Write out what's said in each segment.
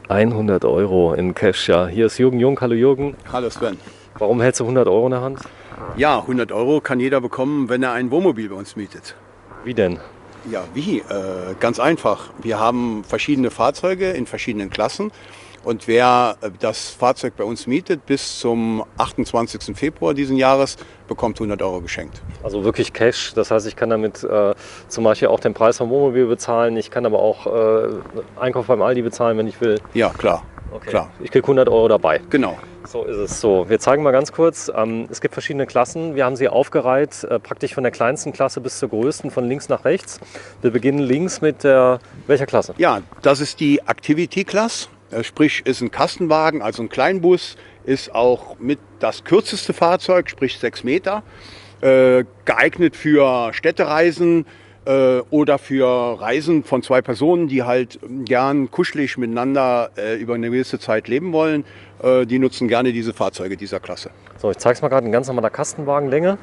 100 € in Cash, ja. Hier ist Jürgen Jung. Hallo Jürgen. Hallo Sven. Warum hältst du 100 € in der Hand? Ja, 100 € kann jeder bekommen, wenn er ein Wohnmobil bei uns mietet. Wie denn? Ja, wie? Ganz einfach. Wir haben verschiedene Fahrzeuge in verschiedenen Klassen. Und wer das Fahrzeug bei uns mietet bis zum 28. Februar diesen Jahres, bekommt 100 € geschenkt. Also wirklich Cash. Das heißt, ich kann damit zum Beispiel auch den Preis vom Wohnmobil bezahlen. Ich kann aber auch Einkauf beim Aldi bezahlen, wenn ich will. Ja, klar. Okay. Klar. Ich kriege 100 € dabei. Genau. So ist es. So, wir zeigen mal ganz kurz. Es gibt verschiedene Klassen. Wir haben sie aufgereiht, praktisch von der kleinsten Klasse bis zur größten, von links nach rechts. Wir beginnen links mit welcher Klasse? Ja, das ist die Activity Class. Sprich, ist ein Kastenwagen, also ein Kleinbus, ist auch mit das kürzeste Fahrzeug, sprich 6 Meter, geeignet für Städtereisen oder für Reisen von 2 Personen, die halt gern kuschelig miteinander über eine gewisse Zeit leben wollen. Die nutzen gerne diese Fahrzeuge dieser Klasse. So, ich zeige es mal gerade, ein ganz normaler Kastenwagenlänge.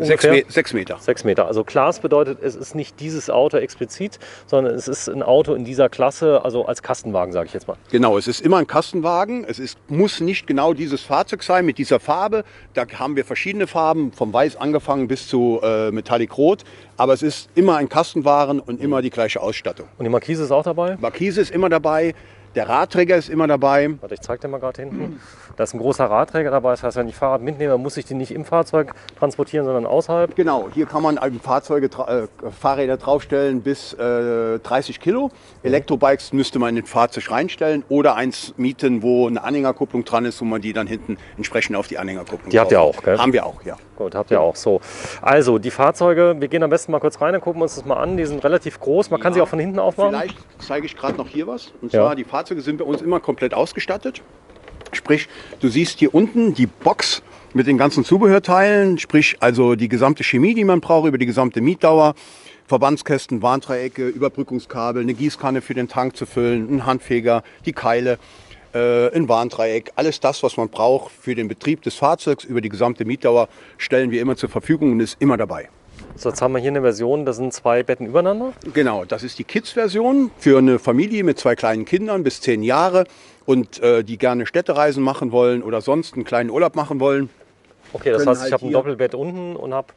6 Meter. 6 Meter. Also Class bedeutet, es ist nicht dieses Auto explizit, sondern es ist ein Auto in dieser Klasse, also als Kastenwagen, sage ich jetzt mal. Genau, es ist immer ein Kastenwagen. Muss nicht genau dieses Fahrzeug sein mit dieser Farbe. Da haben wir verschiedene Farben, vom Weiß angefangen bis zu Metallic Rot. Aber es ist immer ein Kastenwagen und immer die gleiche Ausstattung. Und die Markise ist auch dabei? Markise ist immer dabei. Der Radträger ist immer dabei. Warte, ich zeige dir mal gerade hinten. Da ist ein großer Radträger dabei. Das heißt, wenn ich Fahrrad mitnehme, muss ich die nicht im Fahrzeug transportieren, sondern außerhalb. Genau, hier kann man Fahrräder draufstellen bis 30 Kilo. Elektrobikes müsste man in ein Fahrzeug reinstellen oder eins mieten, wo eine Anhängerkupplung dran ist, wo man die dann hinten entsprechend auf die Anhängerkupplung Die habt ihr auch, gell? Haben wir auch, ja. Gut, habt ihr auch. So. Also, die Fahrzeuge, wir gehen am besten mal kurz rein und gucken uns das mal an. Die sind relativ groß. Man kann sie auch von hinten aufmachen. Vielleicht zeige ich gerade noch hier was. Und Ja. zwar, die Fahrzeuge sind bei uns immer komplett ausgestattet. Sprich, du siehst hier unten die Box mit den ganzen Zubehörteilen, sprich also die gesamte Chemie, die man braucht über die gesamte Mietdauer. Verbandskästen, Warndreiecke, Überbrückungskabel, eine Gießkanne für den Tank zu füllen, ein Handfeger, die Keile, ein Warndreieck. Alles das, was man braucht für den Betrieb des Fahrzeugs über die gesamte Mietdauer, stellen wir immer zur Verfügung und ist immer dabei. So, jetzt haben wir hier eine Version, da sind 2 Betten übereinander. Genau, das ist die Kids-Version für eine Familie mit 2 kleinen Kindern bis 10 Jahre und die gerne Städtereisen machen wollen oder sonst einen kleinen Urlaub machen wollen. Okay, das Können heißt, ich halt habe ein hier- Doppelbett unten und habe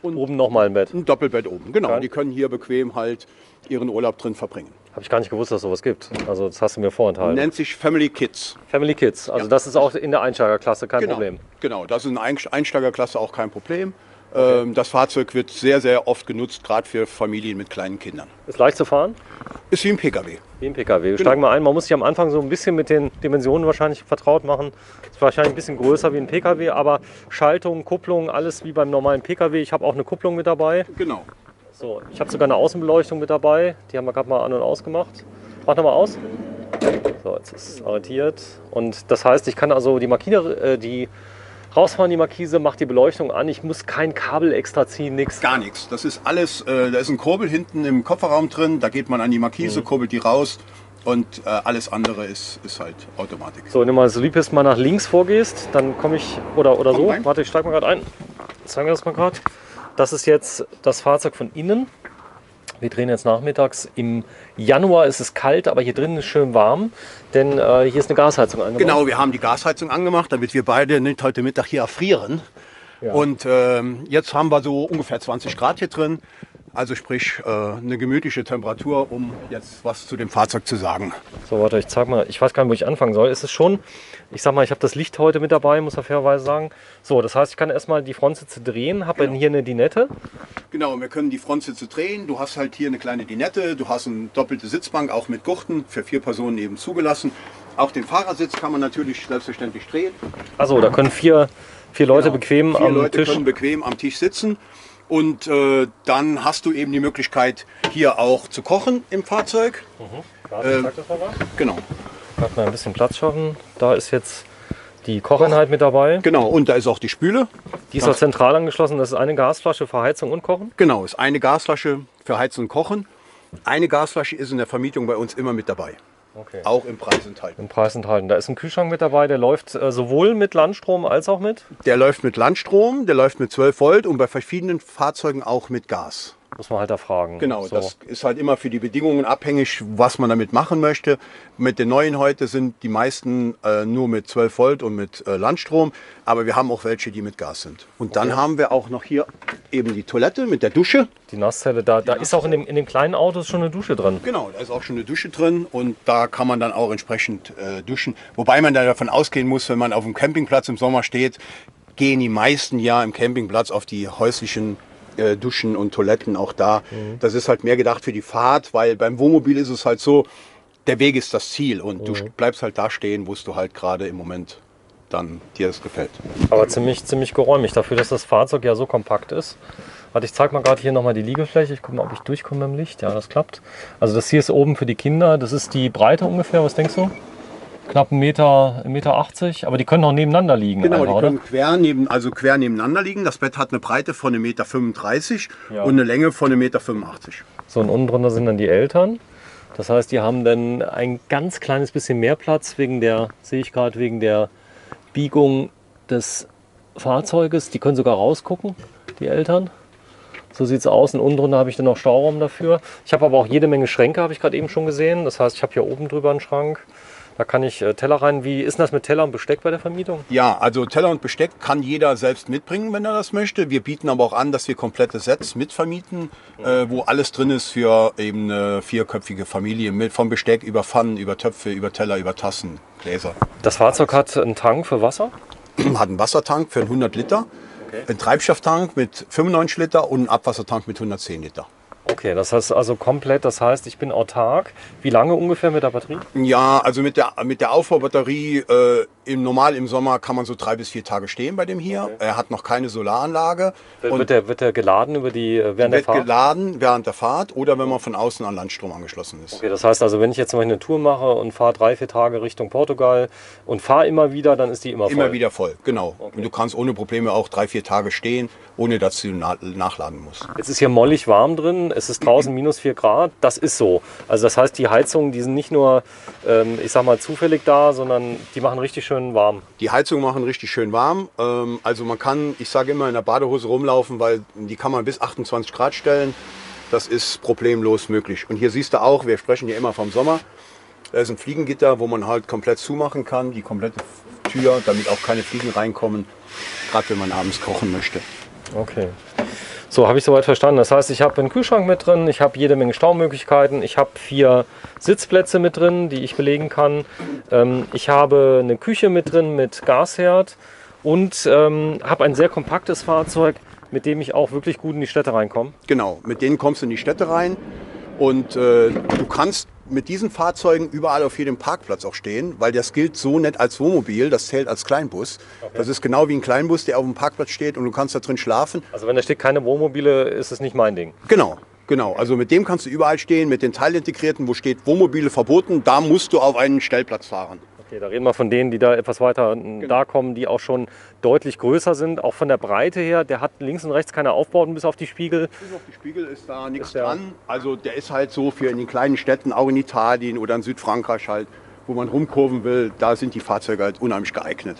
oben nochmal ein Bett. Ein Doppelbett oben, genau. Ja. Die können hier bequem halt ihren Urlaub drin verbringen. Habe ich gar nicht gewusst, dass es sowas gibt. Also das hast du mir vorenthalten. Nennt sich Family Kids. Family Kids, also Ja. das ist auch in der Einsteigerklasse kein Problem. Genau, das ist in Einsteigerklasse auch kein Problem. Das Fahrzeug wird sehr, sehr oft genutzt, gerade für Familien mit kleinen Kindern. Ist leicht zu fahren, Ist wie ein PKW. wie ein PKW. Wir Genau. steigen mal ein. Man muss sich am Anfang so ein bisschen mit den Dimensionen wahrscheinlich vertraut machen. Ist wahrscheinlich ein bisschen größer wie ein PKW, aber Schaltung, Kupplung, alles wie beim normalen PKW. Ich habe auch eine Kupplung mit dabei. Genau. So, ich habe sogar eine Außenbeleuchtung mit dabei. Die haben wir gerade mal an- und ausgemacht. Mach nochmal aus. So, jetzt ist es arretiert. Und das heißt, ich kann also die rausfahren, die Markise, macht die Beleuchtung an. Ich muss kein Kabel extra ziehen, nichts. Gar nichts. Das ist alles, da ist ein Kurbel hinten im Kofferraum drin, da geht man an die Markise, kurbelt die raus und alles andere ist halt Automatik. So, wenn du mal so lieb bist, mal nach links vorgehst, dann komme ich, oder so, rein. warte, ich steige mal gerade ein. Zeigen wir das mal gerade. Das ist jetzt das Fahrzeug von innen. Wir drehen jetzt nachmittags. Im Januar ist es kalt, aber hier drinnen ist schön warm, denn hier ist eine Gasheizung angebracht. Genau, wir haben die Gasheizung angemacht, damit wir beide nicht heute Mittag hier erfrieren. Ja. Und jetzt haben wir so ungefähr 20 Grad hier drin. Also sprich eine gemütliche Temperatur, um jetzt was zu dem Fahrzeug zu sagen. So, warte, ich zeig mal. Ich weiß gar nicht, wo ich anfangen soll. Es ist schon, ich sag mal, ich habe das Licht heute mit dabei, muss man fairerweise sagen. So, das heißt, ich kann erstmal die Frontsitze drehen, habe Genau. hier eine Dinette. Genau, wir können die Frontsitze drehen. Du hast halt hier eine kleine Dinette, du hast eine doppelte Sitzbank, auch mit Gurten, für 4 Personen eben zugelassen. Auch den Fahrersitz kann man natürlich selbstverständlich drehen. Also, da können vier Leute Genau. bequem 4 am Leute Tisch. können bequem am Tisch sitzen. Und dann hast du eben die Möglichkeit, hier auch zu kochen im Fahrzeug. Warte, ich sag das mal was. Genau. Gerade mal ein bisschen Platz schaffen. Da ist jetzt die Kocheinheit mit dabei. Genau, und da ist auch die Spüle. Die ist auch zentral angeschlossen. Das ist eine Gasflasche für Heizung und Kochen. Genau, ist eine Gasflasche für Heizen und Kochen. Eine Gasflasche ist in der Vermietung bei uns immer mit dabei. Okay. Auch im Preis enthalten. Im Preis enthalten. Da ist ein Kühlschrank mit dabei, der läuft sowohl mit Landstrom als auch mit. Der läuft mit Landstrom, der läuft mit 12 Volt und bei verschiedenen Fahrzeugen auch mit Gas. Muss man halt da fragen. Genau, So. das ist halt immer für die Bedingungen abhängig, was man damit machen möchte. Mit den neuen heute sind die meisten nur mit 12 Volt und mit Landstrom, aber wir haben auch welche, die mit Gas sind. Und dann haben wir auch noch hier eben die Toilette mit der Dusche. Die Nasszelle, da ist auch in dem kleinen Auto schon eine Dusche drin. Genau, da ist auch schon eine Dusche drin und da kann man dann auch entsprechend duschen. Wobei man da davon ausgehen muss, wenn man auf dem Campingplatz im Sommer steht, gehen die meisten ja im Campingplatz auf die häuslichen Duschen und Toiletten auch da. Das ist halt mehr gedacht für die Fahrt, weil beim Wohnmobil ist es halt so, der Weg ist das Ziel und du bleibst halt da stehen, wo du halt gerade im Moment dann dir das gefällt. Aber ziemlich geräumig dafür, dass das Fahrzeug ja so kompakt ist. Warte, ich zeige mal gerade hier nochmal die Liegefläche. Ich gucke mal, ob ich durchkomme beim Licht. Ja, das klappt. Also das hier ist oben für die Kinder. Das ist die Breite ungefähr. Was denkst du? Knapp 1,80 Meter. Aber die können auch nebeneinander liegen. Genau, einfach, die können quer nebeneinander liegen. Das Bett hat eine Breite von 1,35 Meter und eine Länge von 1,85 Meter. So, und unten drunter sind dann die Eltern. Das heißt, die haben dann ein ganz kleines bisschen mehr Platz wegen der, sehe ich gerade, wegen der Biegung des Fahrzeuges. Die können sogar rausgucken, die Eltern. So sieht es aus. Und unten drunter habe ich dann noch Stauraum dafür. Ich habe aber auch jede Menge Schränke, habe ich gerade eben schon gesehen. Das heißt, ich habe hier oben drüber einen Schrank. Da kann ich Teller rein. Wie ist denn das mit Teller und Besteck bei der Vermietung? Ja, also Teller und Besteck kann jeder selbst mitbringen, wenn er das möchte. Wir bieten aber auch an, dass wir komplette Sets mitvermieten, wo alles drin ist für eben eine vierköpfige Familie. Vom Besteck über Pfannen, über Töpfe, über Teller, über Tassen, Gläser. Das Fahrzeug hat einen Tank für Wasser. Hat einen Wassertank für 100 Liter, einen Treibstofftank mit 95 Liter und einen Abwassertank mit 110 Liter. Okay, das heißt also komplett, das heißt, ich bin autark. Wie lange ungefähr mit der Batterie? Ja, also mit der Aufbaubatterie im Sommer kann man so 3 bis 4 Tage stehen bei dem hier. Okay. Er hat noch keine Solaranlage. Wird der geladen während der Fahrt? Wird geladen während der Fahrt oder wenn man von außen an Landstrom angeschlossen ist. Okay, das heißt also, wenn ich jetzt zum Beispiel eine Tour mache und fahre 3, 4 Tage Richtung Portugal und fahre immer wieder, dann ist die immer voll? Immer wieder voll, genau. Okay. Und du kannst ohne Probleme auch 3, 4 Tage stehen, ohne dass du nachladen musst. Jetzt ist hier mollig warm drin, es ist draußen minus 4 Grad, das ist so. Also das heißt, die Heizungen, die sind nicht nur, ich sag mal, zufällig da, sondern die machen richtig schön warm. Die Heizungen machen richtig schön warm. Also man kann, ich sage immer, in der Badehose rumlaufen, weil die kann man bis 28 Grad stellen. Das ist problemlos möglich. Und hier siehst du auch, wir sprechen hier immer vom Sommer, da ist ein Fliegengitter, wo man halt komplett zumachen kann, die komplette Tür, damit auch keine Fliegen reinkommen, gerade wenn man abends kochen möchte. Okay. So, habe ich soweit verstanden. Das heißt, ich habe einen Kühlschrank mit drin, ich habe jede Menge Staumöglichkeiten, ich habe 4 Sitzplätze mit drin, die ich belegen kann. Ich habe eine Küche mit drin mit Gasherd und habe ein sehr kompaktes Fahrzeug, mit dem ich auch wirklich gut in die Städte reinkomme. Genau, mit denen kommst du in die Städte rein und du kannst mit diesen Fahrzeugen überall auf jedem Parkplatz auch stehen, weil das gilt so nicht als Wohnmobil, das zählt als Kleinbus. Okay. Das ist genau wie ein Kleinbus, der auf dem Parkplatz steht und du kannst da drin schlafen. Also wenn da steht keine Wohnmobile, ist es nicht mein Ding? Genau. Also mit dem kannst du überall stehen, mit den Teilintegrierten, wo steht Wohnmobile verboten, da musst du auf einen Stellplatz fahren. Okay, da reden wir von denen, die da etwas weiter da kommen, die auch schon deutlich größer sind, auch von der Breite her. Der hat links und rechts keine Aufbauten bis auf die Spiegel. Bis auf die Spiegel ist da nichts dran. Also der ist halt so für in den kleinen Städten, auch in Italien oder in Südfrankreich halt, wo man rumkurven will, da sind die Fahrzeuge halt unheimlich geeignet.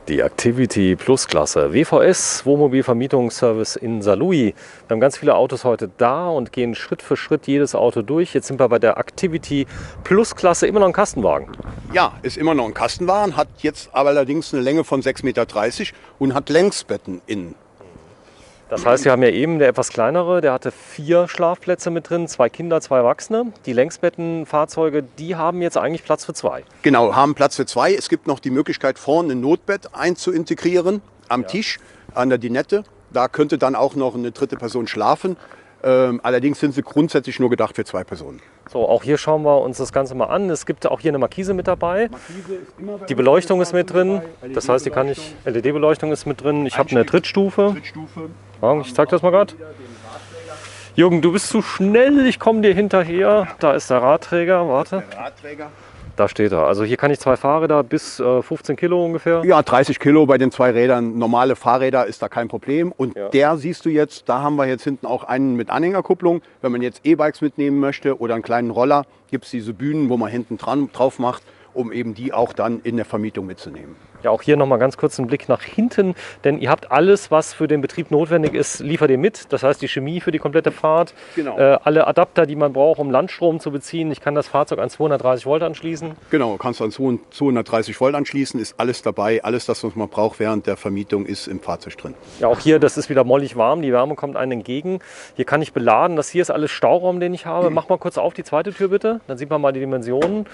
Die Activity Plus Klasse, WVS, Wohnmobilvermietungsservice in Saarlouis. Wir haben ganz viele Autos heute da und gehen Schritt für Schritt jedes Auto durch. Jetzt sind wir bei der Activity Plus Klasse, immer noch ein Kastenwagen. Ja, ist immer noch ein Kastenwagen, hat jetzt aber allerdings eine Länge von 6,30 Meter und hat Längsbetten innen. Das heißt, wir haben ja eben der etwas kleinere, der hatte 4 Schlafplätze mit drin, 2 Kinder, 2 Erwachsene. Die Längsbettenfahrzeuge, die haben jetzt eigentlich Platz für 2. Genau, haben Platz für 2. Es gibt noch die Möglichkeit, vorne ein Notbett einzuintegrieren am Tisch, an der Dinette. Da könnte dann auch noch eine dritte Person schlafen. Allerdings sind sie grundsätzlich nur gedacht für 2 Personen. So, auch hier schauen wir uns das Ganze mal an. Es gibt auch hier eine Markise mit dabei. Die Beleuchtung ist mit drin. Das heißt, die kann ich, LED-Beleuchtung ist mit drin. Ich habe eine Trittstufe. Ja, ich zeige das mal gerade. Jürgen, du bist zu schnell. Ich komme dir hinterher. Da ist der Radträger. Warte. Da steht er. Also hier kann ich 2 Fahrräder bis 15 Kilo ungefähr. Ja, 30 Kilo bei den 2 Rädern. Normale Fahrräder ist da kein Problem. Und der siehst du jetzt, da haben wir jetzt hinten auch einen mit Anhängerkupplung. Wenn man jetzt E-Bikes mitnehmen möchte oder einen kleinen Roller, gibt es diese Bühnen, wo man hinten drauf macht, um eben die auch dann in der Vermietung mitzunehmen. Ja, auch hier nochmal ganz kurz einen Blick nach hinten, denn ihr habt alles, was für den Betrieb notwendig ist, liefert ihr mit. Das heißt, die Chemie für die komplette Fahrt, Genau. alle Adapter, die man braucht, um Landstrom zu beziehen. Ich kann das Fahrzeug an 230 Volt anschließen. Genau, kannst du an 230 Volt anschließen, ist alles dabei. Alles das, was man braucht während der Vermietung, ist im Fahrzeug drin. Ja, auch hier, das ist wieder mollig warm, die Wärme kommt einem entgegen. Hier kann ich beladen, das hier ist alles Stauraum, den ich habe. Mach mal kurz auf die zweite Tür bitte, dann sieht man mal die Dimensionen. Genau.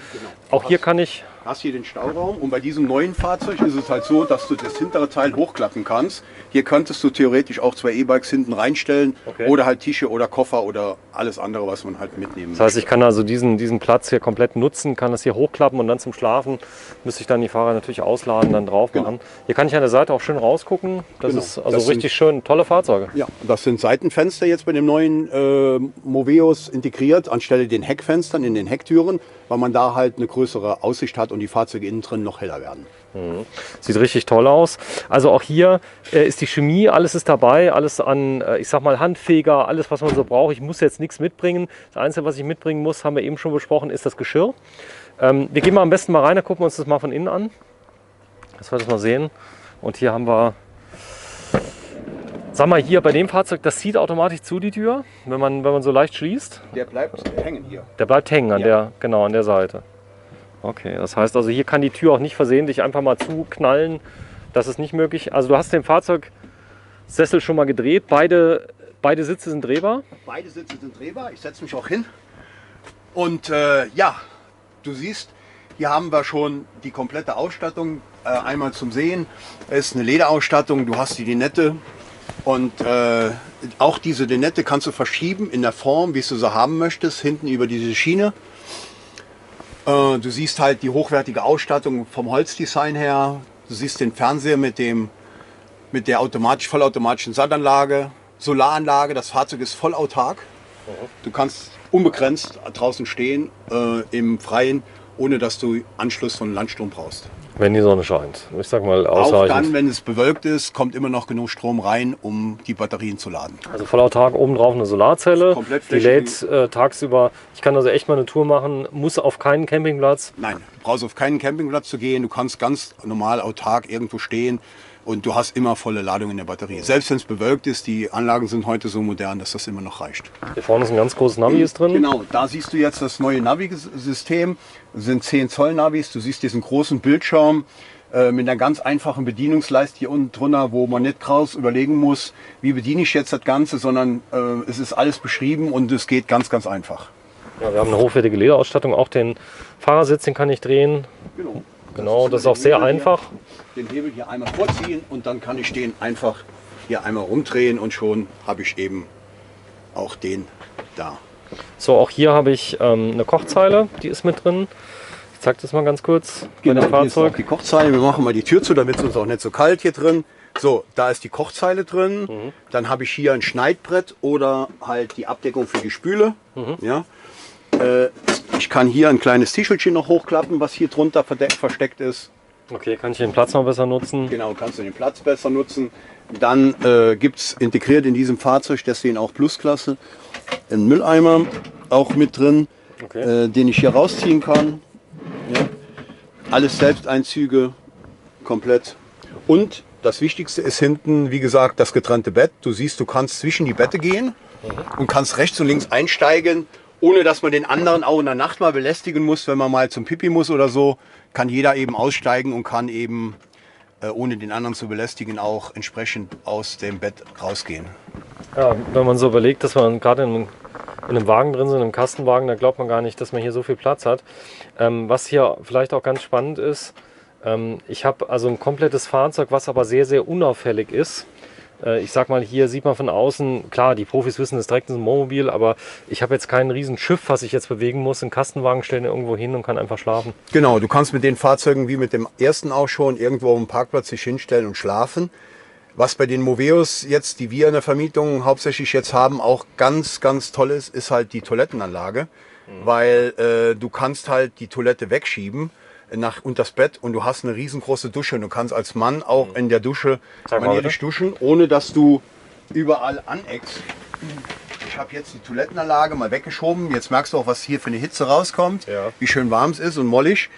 Auch hier kann ich... Hast hier den Stauraum und bei diesem neuen Fahrzeug ist es halt so, dass du das hintere Teil hochklappen kannst. Hier könntest du theoretisch auch 2 E-Bikes hinten reinstellen oder halt Tische oder Koffer oder alles andere, was man halt mitnehmen Das heißt, ich kann also diesen Platz hier komplett nutzen, kann das hier hochklappen und dann zum Schlafen müsste ich dann die Fahrer natürlich ausladen, dann drauf machen. Hier kann ich an der Seite auch schön rausgucken. Das ist also das richtig schön, tolle Fahrzeuge. Ja, das sind Seitenfenster jetzt bei dem neuen Moveos integriert, anstelle den Heckfenstern in den Hecktüren, weil man da halt eine größere Aussicht hat und die Fahrzeuge innen drin noch heller werden. Sieht richtig toll aus. Also auch hier ist die Chemie, alles ist dabei, alles an, ich sag mal, Handfeger, alles, was man so braucht. Ich muss jetzt nichts mitbringen. Das Einzige, was ich mitbringen muss, haben wir eben schon besprochen, ist das Geschirr. Wir gehen mal am besten mal rein, da gucken wir uns das mal von innen an. Dass wir das mal sehen. Und hier haben wir, sag mal, hier bei dem Fahrzeug, das zieht automatisch zu, die Tür, wenn man so leicht schließt. Der bleibt hängen hier. Der bleibt hängen an an der Seite. Okay, das heißt also, hier kann die Tür auch nicht versehentlich einfach mal zuknallen. Das ist nicht möglich. Also du hast den Fahrzeugsessel schon mal gedreht. Beide Sitze sind drehbar. Beide Sitze sind drehbar. Ich setze mich auch hin. Und ja, du siehst, hier haben wir schon die komplette Ausstattung. Einmal zum Sehen. Es ist eine Lederausstattung. Du hast die Dinette. Und auch diese Dinette kannst du verschieben in der Form, wie du sie haben möchtest, hinten über diese Schiene. Du siehst halt die hochwertige Ausstattung vom Holzdesign her. Du siehst den Fernseher mit der vollautomatischen Sattanlage, Solaranlage. Das Fahrzeug ist voll autark. Du kannst unbegrenzt draußen stehen im Freien, ohne dass du Anschluss von Landstrom brauchst. Wenn die Sonne scheint. Ich sag mal ausreichend. Auch dann, wenn es bewölkt ist, kommt immer noch genug Strom rein, um die Batterien zu laden. Also vollautark, oben drauf eine Solarzelle. Komplett die lädt tagsüber. Ich kann also echt mal eine Tour machen, muss auf keinen Campingplatz. Nein, du brauchst auf keinen Campingplatz zu gehen. Du kannst ganz normal autark irgendwo stehen und du hast immer volle Ladung in der Batterie. Selbst wenn es bewölkt ist, die Anlagen sind heute so modern, dass das immer noch reicht. Hier vorne ist ein ganz großes Navi drin. Genau, da siehst du jetzt das neue Navi-System. Das sind 10 Zoll Navis. Du siehst diesen großen Bildschirm mit einer ganz einfachen Bedienungsleiste hier unten drunter, wo man nicht kraus überlegen muss, wie bediene ich jetzt das Ganze, sondern es ist alles beschrieben und es geht ganz, ganz einfach. Ja, wir haben eine hochwertige Lederausstattung. Auch den Fahrersitz, den kann ich drehen. Genau, das ist auch sehr einfach. Den Hebel hier einmal vorziehen und dann kann ich den einfach hier einmal rumdrehen und schon habe ich eben auch den da. So, auch hier habe ich eine Kochzeile, die ist mit drin. Ich zeige das mal ganz kurz Genau, bei dem hier ist auch Fahrzeug. die Kochzeile. Wir machen mal die Tür zu, damit es uns auch nicht so kalt hier drin. So, da ist die Kochzeile drin. Dann habe ich hier ein Schneidbrett oder halt die Abdeckung für die Spüle. Ja. Ich kann hier ein kleines Tischelchen noch hochklappen, was hier drunter versteckt ist. Okay, kann ich den Platz noch besser nutzen? Genau, kannst du den Platz besser nutzen. Dann gibt es integriert in diesem Fahrzeug, deswegen auch Plusklasse, einen Mülleimer auch mit drin, den ich hier rausziehen kann. Ja. Alles Selbsteinzüge, komplett. Und das Wichtigste ist hinten, wie gesagt, das getrennte Bett. Du siehst, du kannst zwischen die Bette gehen und kannst rechts und links einsteigen, ohne dass man den anderen auch in der Nacht mal belästigen muss, wenn man mal zum Pipi muss oder so. Kann jeder eben aussteigen und kann eben, ohne den anderen zu belästigen, auch entsprechend aus dem Bett rausgehen. Ja, wenn man so überlegt, dass man gerade in einem Wagen drin sind, im Kastenwagen, da glaubt man gar nicht, dass man hier so viel Platz hat. Was hier vielleicht auch ganz spannend ist, ich habe also ein komplettes Fahrzeug, was aber sehr, sehr unauffällig ist. Ich sag mal, hier sieht man von außen, klar, die Profis wissen, es direkt ist ein Wohnmobil, aber ich habe jetzt kein riesen Schiff, was ich jetzt bewegen muss. Einen Kastenwagen stellen irgendwo hin und kann einfach schlafen. Genau, du kannst mit den Fahrzeugen wie mit dem ersten auch schon irgendwo auf dem Parkplatz sich hinstellen und schlafen. Was bei den Moveos jetzt, die wir in der Vermietung hauptsächlich jetzt haben, auch ganz, ganz toll ist, ist halt die Toilettenanlage. Weil du kannst halt die Toilette wegschieben unter das Bett und du hast eine riesengroße Dusche. Und du kannst als Mann auch in der Dusche manierisch duschen, ohne dass du überall aneckst. Ich habe jetzt die Toilettenanlage mal weggeschoben. Jetzt merkst du auch, was hier für eine Hitze rauskommt, wie schön warm es ist und mollig.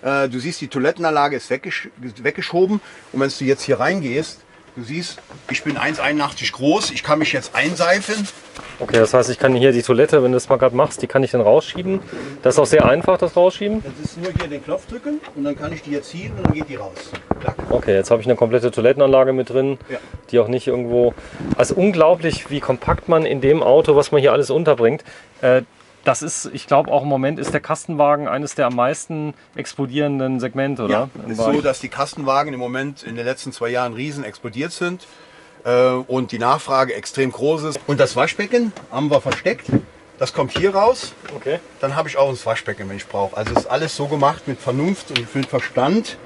Du siehst, die Toilettenanlage ist weggeschoben. Und wenn du jetzt hier reingehst, du siehst, ich bin 1,81 groß, ich kann mich jetzt einseifen. Okay, das heißt, ich kann hier die Toilette, wenn du das mal gerade machst, die kann ich dann rausschieben. Das ist auch sehr einfach, das Rausschieben. Das ist nur hier den Knopf drücken und dann kann ich die jetzt ziehen und dann geht die raus. Klack. Okay, jetzt habe ich eine komplette Toilettenanlage mit drin, Ja. die auch nicht irgendwo... Also unglaublich, wie kompakt man in dem Auto, was man hier alles unterbringt. Das ist, ich glaube auch im Moment ist der Kastenwagen eines der am meisten explodierenden Segmente, oder? Ja, es ist so, dass die Kastenwagen im Moment in den letzten 2 Jahren riesen explodiert sind und die Nachfrage extrem groß ist. Und das Waschbecken haben wir versteckt. Das kommt hier raus. Okay. Dann habe ich auch ein Waschbecken, wenn ich brauche. Also ist alles so gemacht mit Vernunft und mit Verstand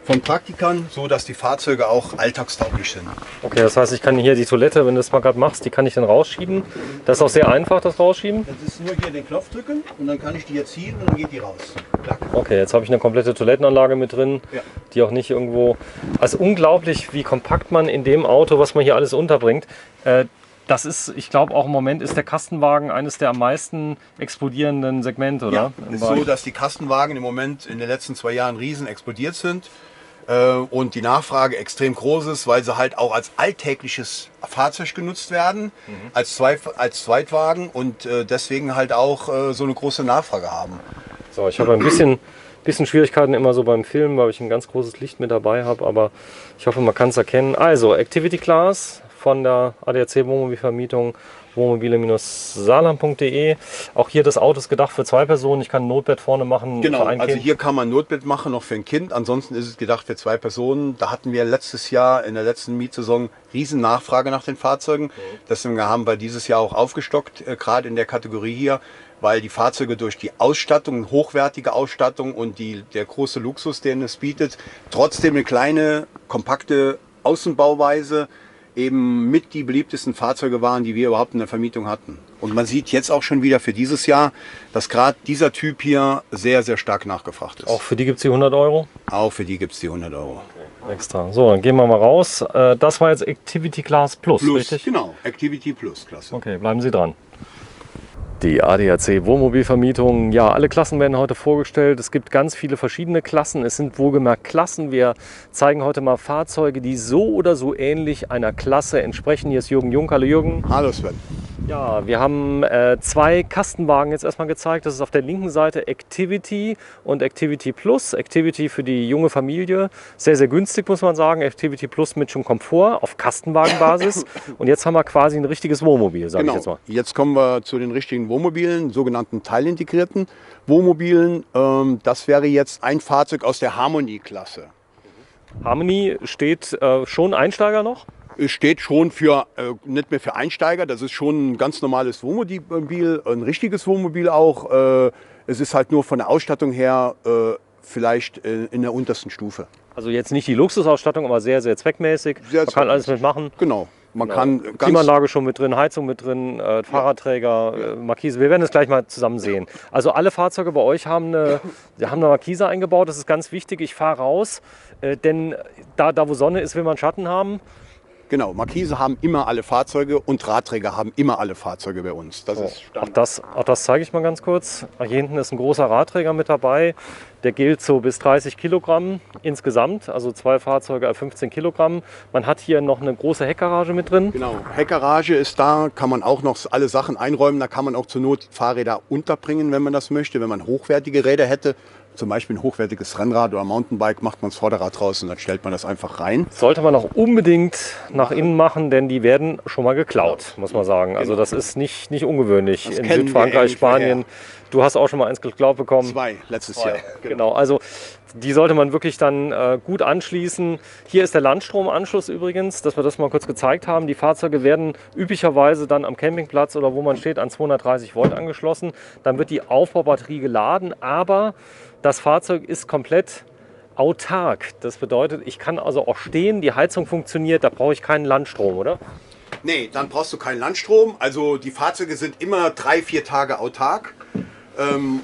von Praktikern, so dass die Fahrzeuge auch alltagstauglich sind. Okay, das heißt, ich kann hier die Toilette, wenn du das mal gerade machst, die kann ich dann rausschieben. Das ist auch sehr einfach, das Rausschieben. Das ist nur hier den Knopf drücken und dann kann ich die jetzt ziehen und dann geht die raus. Klack. Okay, jetzt habe ich eine komplette Toilettenanlage mit drin, Ja. die auch nicht irgendwo... Also unglaublich, wie kompakt man in dem Auto, was man hier alles unterbringt. Das ist, ich glaube auch im Moment ist der Kastenwagen eines der am meisten explodierenden Segmente, oder? Ja, es ist so, dass die Kastenwagen im Moment in den letzten 2 Jahren riesen explodiert sind und die Nachfrage extrem groß ist, weil sie halt auch als alltägliches Fahrzeug genutzt werden, als Zweitwagen und deswegen halt auch so eine große Nachfrage haben. So, ich habe ein bisschen Schwierigkeiten immer so beim Filmen, weil ich ein ganz großes Licht mit dabei habe, aber ich hoffe, man kann es erkennen. Also, Activity Class von der ADAC Wohnmobilvermietung, wohnmobile-saarland.de. Auch hier das Auto ist gedacht für 2 Personen. Ich kann ein Notbett vorne machen Genau, für ein also Kind. hier kann man ein Notbett machen, noch für ein Kind. Ansonsten ist es gedacht für 2 Personen. Da hatten wir letztes Jahr in der letzten Mietsaison riesen Nachfrage nach den Fahrzeugen. Deswegen haben wir dieses Jahr auch aufgestockt, gerade in der Kategorie hier, weil die Fahrzeuge durch die Ausstattung, hochwertige Ausstattung und der große Luxus, den es bietet, trotzdem eine kleine, kompakte Außenbauweise eben mit die beliebtesten Fahrzeuge waren, die wir überhaupt in der Vermietung hatten. Und man sieht jetzt auch schon wieder für dieses Jahr, dass gerade dieser Typ hier sehr, sehr stark nachgefragt ist. Auch für die gibt es die 100 Euro? Auch für die gibt es die 100 Euro. Extra. So, dann gehen wir mal raus. Das war jetzt Activity Class Plus, richtig? Genau, Activity Plus Klasse. Okay, bleiben Sie dran. Die ADAC Wohnmobilvermietung, ja, alle Klassen werden heute vorgestellt. Es gibt ganz viele verschiedene Klassen. Es sind wohlgemerkt Klassen. Wir zeigen heute mal Fahrzeuge, die so oder so ähnlich einer Klasse entsprechen. Hier ist Jürgen Jung. Hallo Jürgen. Hallo Sven. Ja, wir haben 2 Kastenwagen jetzt erstmal gezeigt. Das ist auf der linken Seite Activity und Activity Plus. Activity für die junge Familie. Sehr, sehr günstig, muss man sagen. Activity Plus mit schon Komfort auf Kastenwagenbasis. Und jetzt haben wir quasi ein richtiges Wohnmobil, sage ich jetzt mal. Jetzt kommen wir zu den richtigen Wohnmobilen, sogenannten teilintegrierten Wohnmobilen. Das wäre jetzt ein Fahrzeug aus der Harmony-Klasse. Harmony steht schon Einsteiger noch? Es steht schon für, nicht mehr für Einsteiger, das ist schon ein ganz normales Wohnmobil, ein richtiges Wohnmobil auch. Es ist halt nur von der Ausstattung her vielleicht in der untersten Stufe. Also jetzt nicht die Luxusausstattung, aber sehr, sehr zweckmäßig. Sehr Man kann alles mitmachen. Genau. Man kann ganz Klimaanlage schon mit drin, Heizung mit drin, Fahrradträger, Markise. Wir werden es gleich mal zusammen sehen. Also alle Fahrzeuge bei euch haben eine Markise eingebaut. Das ist ganz wichtig. Ich fahre raus, denn da wo Sonne ist, will man Schatten haben. Genau, Markise haben immer alle Fahrzeuge und Radträger haben immer alle Fahrzeuge bei uns. Das ist Standard. Auch das zeige ich mal ganz kurz. Hier hinten ist ein großer Radträger mit dabei. Der gilt so bis 30 Kilogramm insgesamt, also 2 Fahrzeuge 15 Kilogramm. Man hat hier noch eine große Heckgarage mit drin. Genau, Heckgarage ist da, kann man auch noch alle Sachen einräumen. Da kann man auch zur Not Fahrräder unterbringen, wenn man das möchte. Wenn man hochwertige Räder hätte, zum Beispiel ein hochwertiges Rennrad oder Mountainbike, macht man das Vorderrad raus und dann stellt man das einfach rein. Sollte man auch unbedingt nach innen machen, denn die werden schon mal geklaut, muss man sagen. Also das ist nicht ungewöhnlich Das in kennen wir Südfrankreich, ähnlich Spanien. Du hast auch schon mal eins geklaut bekommen. 2 letztes Jahr. Genau, also die sollte man wirklich dann gut anschließen. Hier ist der Landstromanschluss übrigens, dass wir das mal kurz gezeigt haben. Die Fahrzeuge werden üblicherweise dann am Campingplatz oder wo man steht an 230 Volt angeschlossen. Dann wird die Aufbaubatterie geladen, aber das Fahrzeug ist komplett autark. Das bedeutet, ich kann also auch stehen, die Heizung funktioniert, da brauche ich keinen Landstrom, oder? Nee, dann brauchst du keinen Landstrom. Also die Fahrzeuge sind immer 3-4 Tage autark.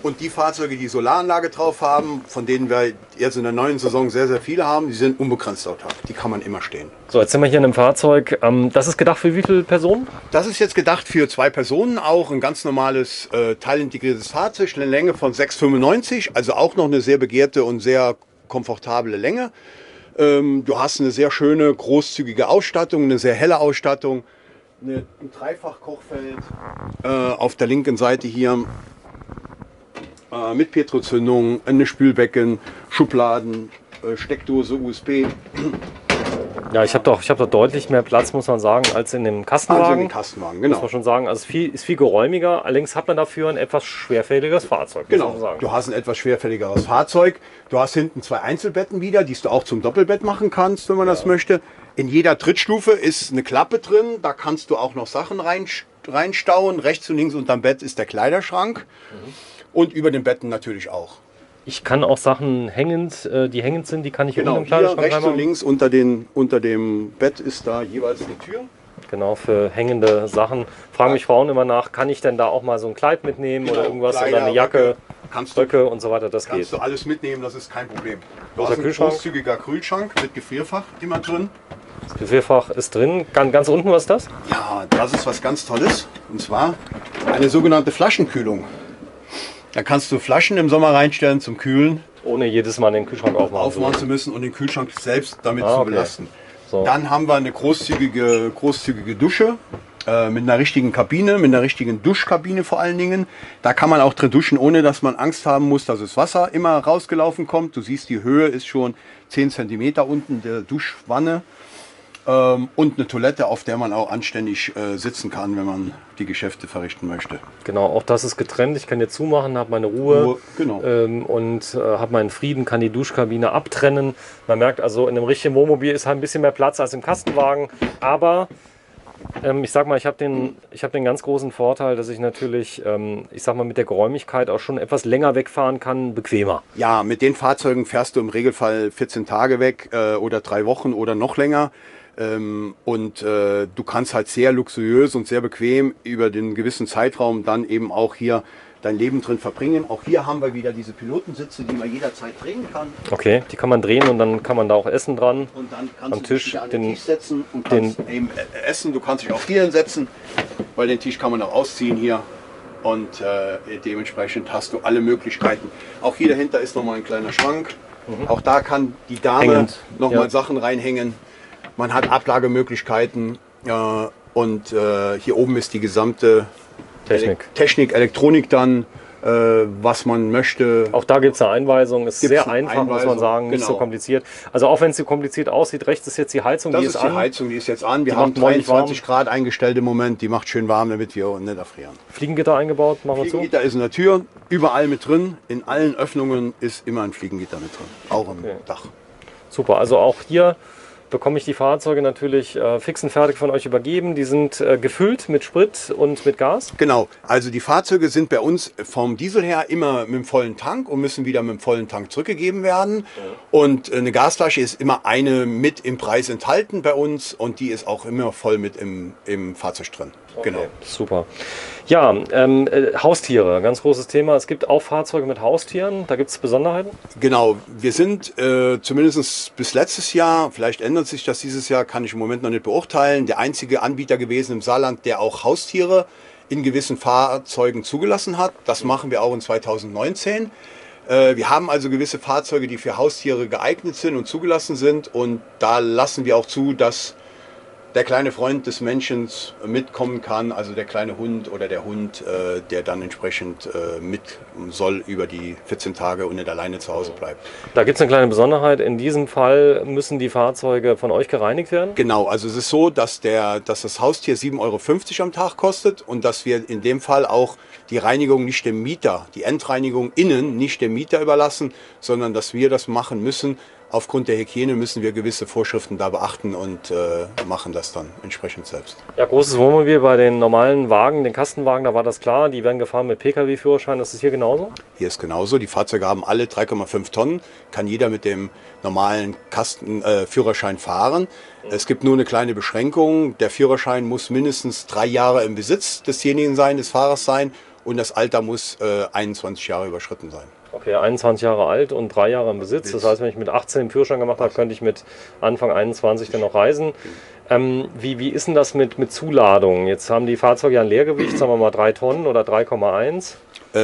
Und die Fahrzeuge, die Solaranlage drauf haben, von denen wir jetzt in der neuen Saison sehr, sehr viele haben, die sind unbegrenzt autark. Die kann man immer stehen. So, jetzt sind wir hier in einem Fahrzeug. Das ist gedacht für wie viele Personen? Das ist jetzt gedacht für 2 Personen, auch ein ganz normales teilintegriertes Fahrzeug, eine Länge von 6,95, also auch noch eine sehr begehrte und sehr komfortable Länge. Du hast eine sehr schöne, großzügige Ausstattung, eine sehr helle Ausstattung, ein Dreifach-Kochfeld auf der linken Seite hier mit Petrozündung, eine Spülbecken, Schubladen, Steckdose, USB. Ja, ich habe doch deutlich mehr Platz, muss man sagen, als in dem Kastenwagen. Also in den Kastenwagen, genau. Muss man schon sagen, also ist viel geräumiger. Allerdings hat man dafür ein etwas schwerfälligeres Fahrzeug. Muss man Genau, sagen. du hast ein etwas schwerfälligeres Fahrzeug. Du hast hinten 2 Einzelbetten wieder, die du auch zum Doppelbett machen kannst, wenn man das möchte. In jeder Trittstufe ist eine Klappe drin, da kannst du auch noch Sachen reinstauen. Rechts und links unterm Bett ist der Kleiderschrank und über den Betten natürlich auch. Ich kann auch Sachen hängend, die hängend sind, die kann ich Genau, unten im hier Kleiderschrank rechts und reinmachen. links unter dem Bett ist da jeweils eine Tür. Genau, für hängende Sachen. Fragen mich Frauen immer nach, kann ich denn da auch mal so ein Kleid mitnehmen oder irgendwas Kleider, oder eine Jacke, Kannst du, Röcke und so weiter, das kannst geht. du alles mitnehmen, das ist kein Problem. Du Großer hast einen Kühlschrank. großzügiger Kühlschrank mit Gefrierfach immer drin. Das Gefrierfach ist drin. Ganz unten, was ist das? Ja, das ist was ganz Tolles. Und zwar eine sogenannte Flaschenkühlung. Da kannst du Flaschen im Sommer reinstellen zum Kühlen, Ohne jedes Mal den Kühlschrank aufmachen. zu müssen und den Kühlschrank selbst damit Ah, zu okay. belasten. So. Dann haben wir eine großzügige Dusche mit einer richtigen Kabine, mit einer richtigen Duschkabine vor allen Dingen. Da kann man auch drin duschen, ohne dass man Angst haben muss, dass das Wasser immer rausgelaufen kommt. Du siehst, die Höhe ist schon 10 cm unten der Duschwanne. Und eine Toilette, auf der man auch anständig sitzen kann, wenn man die Geschäfte verrichten möchte. Genau, auch das ist getrennt. Ich kann hier zumachen, habe meine Ruhe Genau. und habe meinen Frieden, kann die Duschkabine abtrennen. Man merkt also, in einem richtigen Wohnmobil ist halt ein bisschen mehr Platz als im Kastenwagen. Aber ich sag mal, ich habe den ganz großen Vorteil, dass ich natürlich, ich sag mal, mit der Geräumigkeit auch schon etwas länger wegfahren kann, bequemer. Ja, mit den Fahrzeugen fährst du im Regelfall 14 Tage weg oder 3 Wochen oder noch länger. Du kannst halt sehr luxuriös und sehr bequem über den gewissen Zeitraum dann eben auch hier dein Leben drin verbringen. Auch hier haben wir wieder diese Pilotensitze, die man jederzeit drehen kann. Okay, die kann man drehen und dann kann man da auch essen dran. Und dann kannst Am du Tisch dich wieder an den den- Tisch setzen und kannst eben essen. Du kannst dich auch hier hinsetzen, weil den Tisch kann man auch ausziehen hier. Und dementsprechend hast du alle Möglichkeiten. Auch hier dahinter ist nochmal ein kleiner Schrank. Auch da kann die Dame Hängend, nochmal ja. Sachen reinhängen. Man hat Ablagemöglichkeiten. Hier oben ist die gesamte Technik. Elektronik dann, was man möchte. Auch da gibt es eine Einweisung, ist Gibt's sehr eine einfach, muss man Einweisung, sagen, nicht so genau. kompliziert. Also auch wenn es so kompliziert aussieht, rechts ist jetzt die Heizung, Das die ist ist die an. Heizung, die ist jetzt an. Wir Die haben macht ordentlich 23 Grad eingestellt im Moment. Die macht schön warm, damit wir nicht erfrieren. Fliegengitter eingebaut, machen wir zu. Fliegengitter ist in der Tür, überall mit drin. In allen Öffnungen ist immer ein Fliegengitter mit drin, auch im Dach. Super, also auch hier bekomme ich die Fahrzeuge natürlich fix und fertig von euch übergeben. Die sind gefüllt mit Sprit und mit Gas. Genau, also die Fahrzeuge sind bei uns vom Diesel her immer mit dem vollen Tank und müssen wieder mit dem vollen Tank zurückgegeben werden. Und eine Gasflasche ist immer eine mit im Preis enthalten bei uns und die ist auch immer voll mit im Fahrzeug drin. Genau. Okay, super. Ja, Haustiere, ganz großes Thema. Es gibt auch Fahrzeuge mit Haustieren. Da gibt es Besonderheiten. Genau, wir sind zumindest bis letztes Jahr, vielleicht ändert sich das dieses Jahr, kann ich im Moment noch nicht beurteilen, der einzige Anbieter gewesen im Saarland, der auch Haustiere in gewissen Fahrzeugen zugelassen hat. Das machen wir auch in 2019. Wir haben also gewisse Fahrzeuge, die für Haustiere geeignet sind und zugelassen sind. Und da lassen wir auch zu, dass der kleine Freund des Menschen mitkommen kann, also der kleine Hund oder der Hund, der dann entsprechend mit soll über die 14 Tage und nicht alleine zu Hause bleibt. Da gibt es eine kleine Besonderheit. In diesem Fall müssen die Fahrzeuge von euch gereinigt werden. Genau, also es ist so, dass das Haustier 7,50 € am Tag kostet und dass wir in dem Fall auch die Reinigung nicht dem Mieter, die Endreinigung innen nicht dem Mieter überlassen, sondern dass wir das machen müssen. Aufgrund der Hygiene müssen wir gewisse Vorschriften da beachten und machen das dann entsprechend selbst. Ja, großes Wohnmobil bei den normalen Wagen, den Kastenwagen, da war das klar. Die werden gefahren mit Pkw-Führerschein. Das ist hier genauso? Hier ist genauso. Die Fahrzeuge haben alle 3,5 Tonnen. Kann jeder mit dem normalen Führerschein fahren. Es gibt nur eine kleine Beschränkung. Der Führerschein muss mindestens 3 Jahre im Besitz desjenigen sein, des Fahrers sein. und das Alter muss 21 Jahre überschritten sein. Okay, 21 Jahre alt und 3 Jahre im Besitz. Das heißt, wenn ich mit 18 den Führerschein gemacht habe, könnte ich mit Anfang 21 dann noch reisen. Wie ist denn das mit Zuladung? Jetzt haben die Fahrzeuge ja ein Leergewicht, sagen wir mal 3 Tonnen oder 3,1.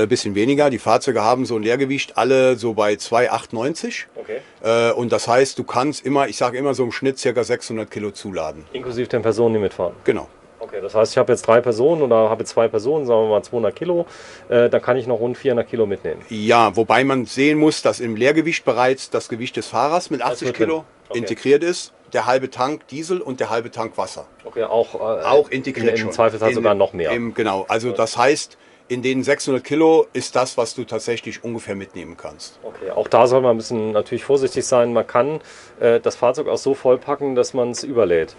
Bisschen weniger. Die Fahrzeuge haben so ein Leergewicht alle so bei 2,98. Okay. Und das heißt, du kannst immer, ich sage immer so im Schnitt ca. 600 Kilo zuladen. Inklusive den Personen, die mitfahren? Genau. Okay, das heißt, ich habe jetzt 3 Personen oder habe 2 Personen, sagen wir mal 200 Kilo, dann kann ich noch rund 400 Kilo mitnehmen. Ja, wobei man sehen muss, dass im Leergewicht bereits das Gewicht des Fahrers mit 80 Kilo integriert ist. Der halbe Tank Diesel und der halbe Tank Wasser. Okay, auch integriert im Zweifelsfall sogar noch mehr. Genau, also das heißt, in den 600 Kilo ist das, was du tatsächlich ungefähr mitnehmen kannst. Okay, auch da soll man ein bisschen natürlich vorsichtig sein. Man kann das Fahrzeug auch so vollpacken, dass man es überlädt.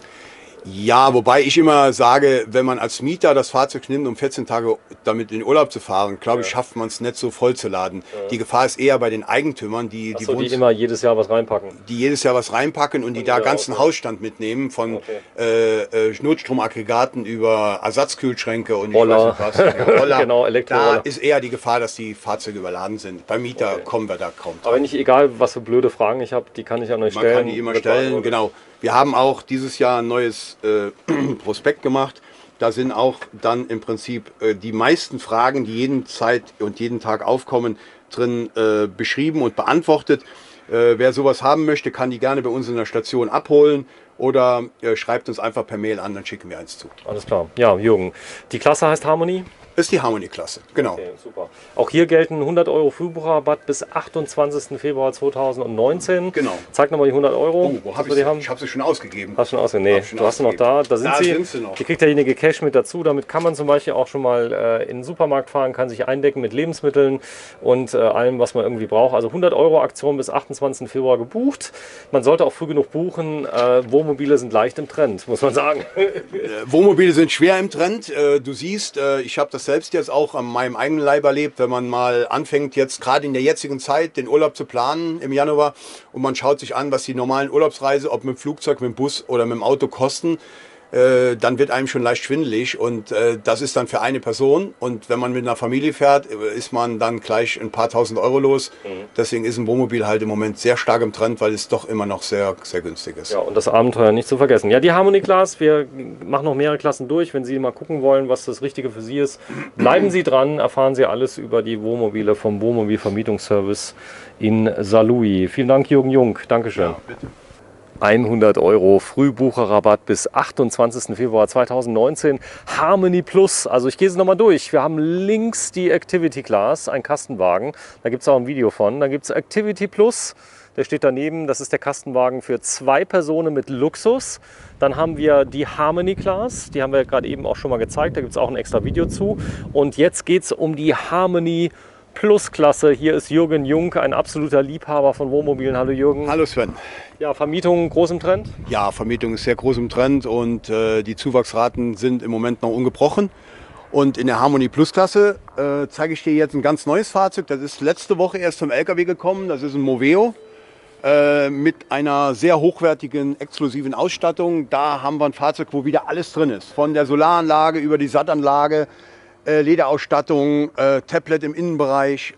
Ja, wobei ich immer sage, wenn man als Mieter das Fahrzeug nimmt, um 14 Tage damit in den Urlaub zu fahren, glaube ich, schafft man es nicht so voll zu laden. Die Gefahr ist eher bei den Eigentümern, die immer jedes Jahr was reinpacken. Die jedes Jahr was reinpacken und die da ganzen Hausstand mitnehmen, von Notstromaggregaten über Ersatzkühlschränke und Roller. Ich weiß nicht was. Roller. Genau, Elektroroller. Da ist eher die Gefahr, dass die Fahrzeuge überladen sind. Beim Mieter kommen wir da kaum drauf. Aber nicht egal, was für blöde Fragen ich habe, die kann ich auch noch stellen. Man kann die immer stellen, genau. Wir haben auch dieses Jahr ein neues Prospekt gemacht. Da sind auch dann im Prinzip die meisten Fragen, die jeden Zeit und jeden Tag aufkommen, drin beschrieben und beantwortet. Wer sowas haben möchte, kann die gerne bei uns in der Station abholen oder schreibt uns einfach per Mail an, dann schicken wir eins zu. Alles klar. Ja, Jürgen. Die Klasse heißt Harmony? Ist die Harmony-Klasse, genau. Okay, super. Auch hier gelten 100 Euro Frühbucherrabatt bis 28. Februar 2019. Genau. Zeig nochmal die 100 Euro. Oh, wo habe ich sie? Ich habe sie schon ausgegeben. Hast du schon ausgegeben? Nee, du hast sie noch da. Da sind sie noch. Hier kriegt derjenige Cash mit dazu. Damit kann man zum Beispiel auch schon mal in den Supermarkt fahren, kann sich eindecken mit Lebensmitteln und allem, was man irgendwie braucht. Also 100 Euro Aktion bis 28. Februar gebucht. Man sollte auch früh genug buchen. Wohnmobile sind leicht im Trend, muss man sagen. Wohnmobile sind schwer im Trend. Du siehst, ich habe das selbst jetzt auch an meinem eigenen Leib erlebt, wenn man mal anfängt, jetzt gerade in der jetzigen Zeit den Urlaub zu planen im Januar und man schaut sich an, was die normalen Urlaubsreise, ob mit dem Flugzeug, mit dem Bus oder mit dem Auto kosten, dann wird einem schon leicht schwindelig und das ist dann für eine Person und wenn man mit einer Familie fährt, ist man dann gleich ein paar tausend Euro los. Deswegen ist ein Wohnmobil halt im Moment sehr stark im Trend, weil es doch immer noch sehr, sehr günstig ist. Ja, und das Abenteuer nicht zu vergessen. Ja, die Harmony Class, wir machen noch mehrere Klassen durch. Wenn Sie mal gucken wollen, was das Richtige für Sie ist, bleiben Sie dran, erfahren Sie alles über die Wohnmobile vom Wohnmobilvermietungsservice in Saarlouis. Vielen Dank, Jürgen Jung. Dankeschön. Ja, bitte. 100 Euro Frühbucherrabatt bis 28. Februar 2019. Harmony Plus. Also ich gehe es nochmal durch. Wir haben links die Activity Class, ein Kastenwagen. Da gibt es auch ein Video von. Dann gibt es Activity Plus. Der steht daneben. Das ist der Kastenwagen für 2 Personen mit Luxus. Dann haben wir die Harmony Class. Die haben wir gerade eben auch schon mal gezeigt. Da gibt es auch ein extra Video zu. Und jetzt geht es um die Harmony Plus-Klasse. Hier ist Jürgen Jung, ein absoluter Liebhaber von Wohnmobilen. Hallo Jürgen. Hallo Sven. Ja, Vermietung groß im Trend? Ja, Vermietung ist sehr groß im Trend und die Zuwachsraten sind im Moment noch ungebrochen. Und in der Harmony Plus Klasse zeige ich dir jetzt ein ganz neues Fahrzeug. Das ist letzte Woche erst zum LKW gekommen. Das ist ein Moveo mit einer sehr hochwertigen, exklusiven Ausstattung. Da haben wir ein Fahrzeug, wo wieder alles drin ist. Von der Solaranlage über die Sattanlage, Lederausstattung, Tablet im Innenbereich,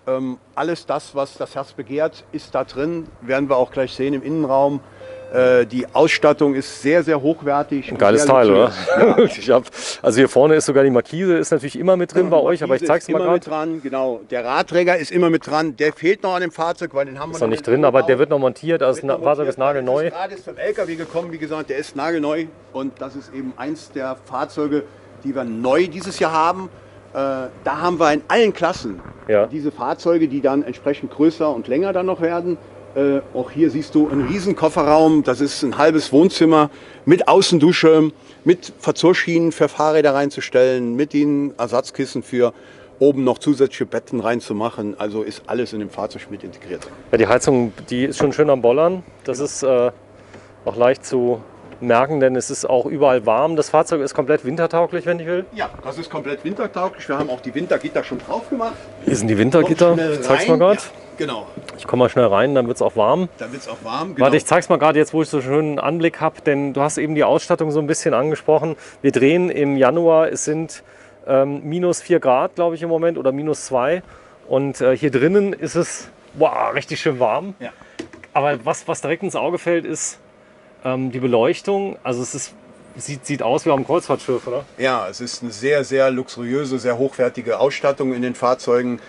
alles das, was das Herz begehrt, ist da drin. Werden wir auch gleich sehen im Innenraum. Die Ausstattung ist sehr, sehr hochwertig. Ein geiles Teil, oder? Ja. Also hier vorne ist sogar die Markise, ist natürlich immer mit drin bei euch, aber ich zeige es mal gerade. Mit dran, genau. Der Radträger ist immer mit dran. Der fehlt noch an dem Fahrzeug, weil den haben wir ist noch nicht drin, aber der wird noch montiert. Das Fahrzeug ist nagelneu. Der ist gerade vom LKW gekommen, wie gesagt, der ist nagelneu. Und das ist eben eins der Fahrzeuge, die wir neu dieses Jahr haben. Da haben wir in allen Klassen diese Fahrzeuge, die dann entsprechend größer und länger dann noch werden. Auch hier siehst du einen riesen Kofferraum, das ist ein halbes Wohnzimmer mit Außendusche, mit Verzurrschienen für Fahrräder reinzustellen, mit den Ersatzkissen für oben noch zusätzliche Betten reinzumachen. Also ist alles in dem Fahrzeug mit integriert. Ja, die Heizung, die ist schon schön am Bollern. Das ist auch leicht zu merken, denn es ist auch überall warm. Das Fahrzeug ist komplett wintertauglich, wenn ich will. Ja, das ist komplett wintertauglich. Wir haben auch die Wintergitter schon drauf gemacht. Hier sind die Wintergitter. Ich zeig's mal gerade. Ja, genau. Ich komme mal schnell rein, dann wird es auch warm. Dann wird es auch warm, genau. Warte, ich zeig's mal gerade jetzt, wo ich so einen schönen Anblick habe, denn du hast eben die Ausstattung so ein bisschen angesprochen. Wir drehen im Januar, es sind minus 4 Grad, glaube ich, im Moment oder minus 2. Und hier drinnen ist es richtig schön warm. Ja. Aber was direkt ins Auge fällt, ist die Beleuchtung. Also es ist, sieht aus wie auf einem Kreuzfahrtschiff, oder? Ja, es ist eine sehr, sehr luxuriöse, sehr hochwertige Ausstattung in den Fahrzeugen,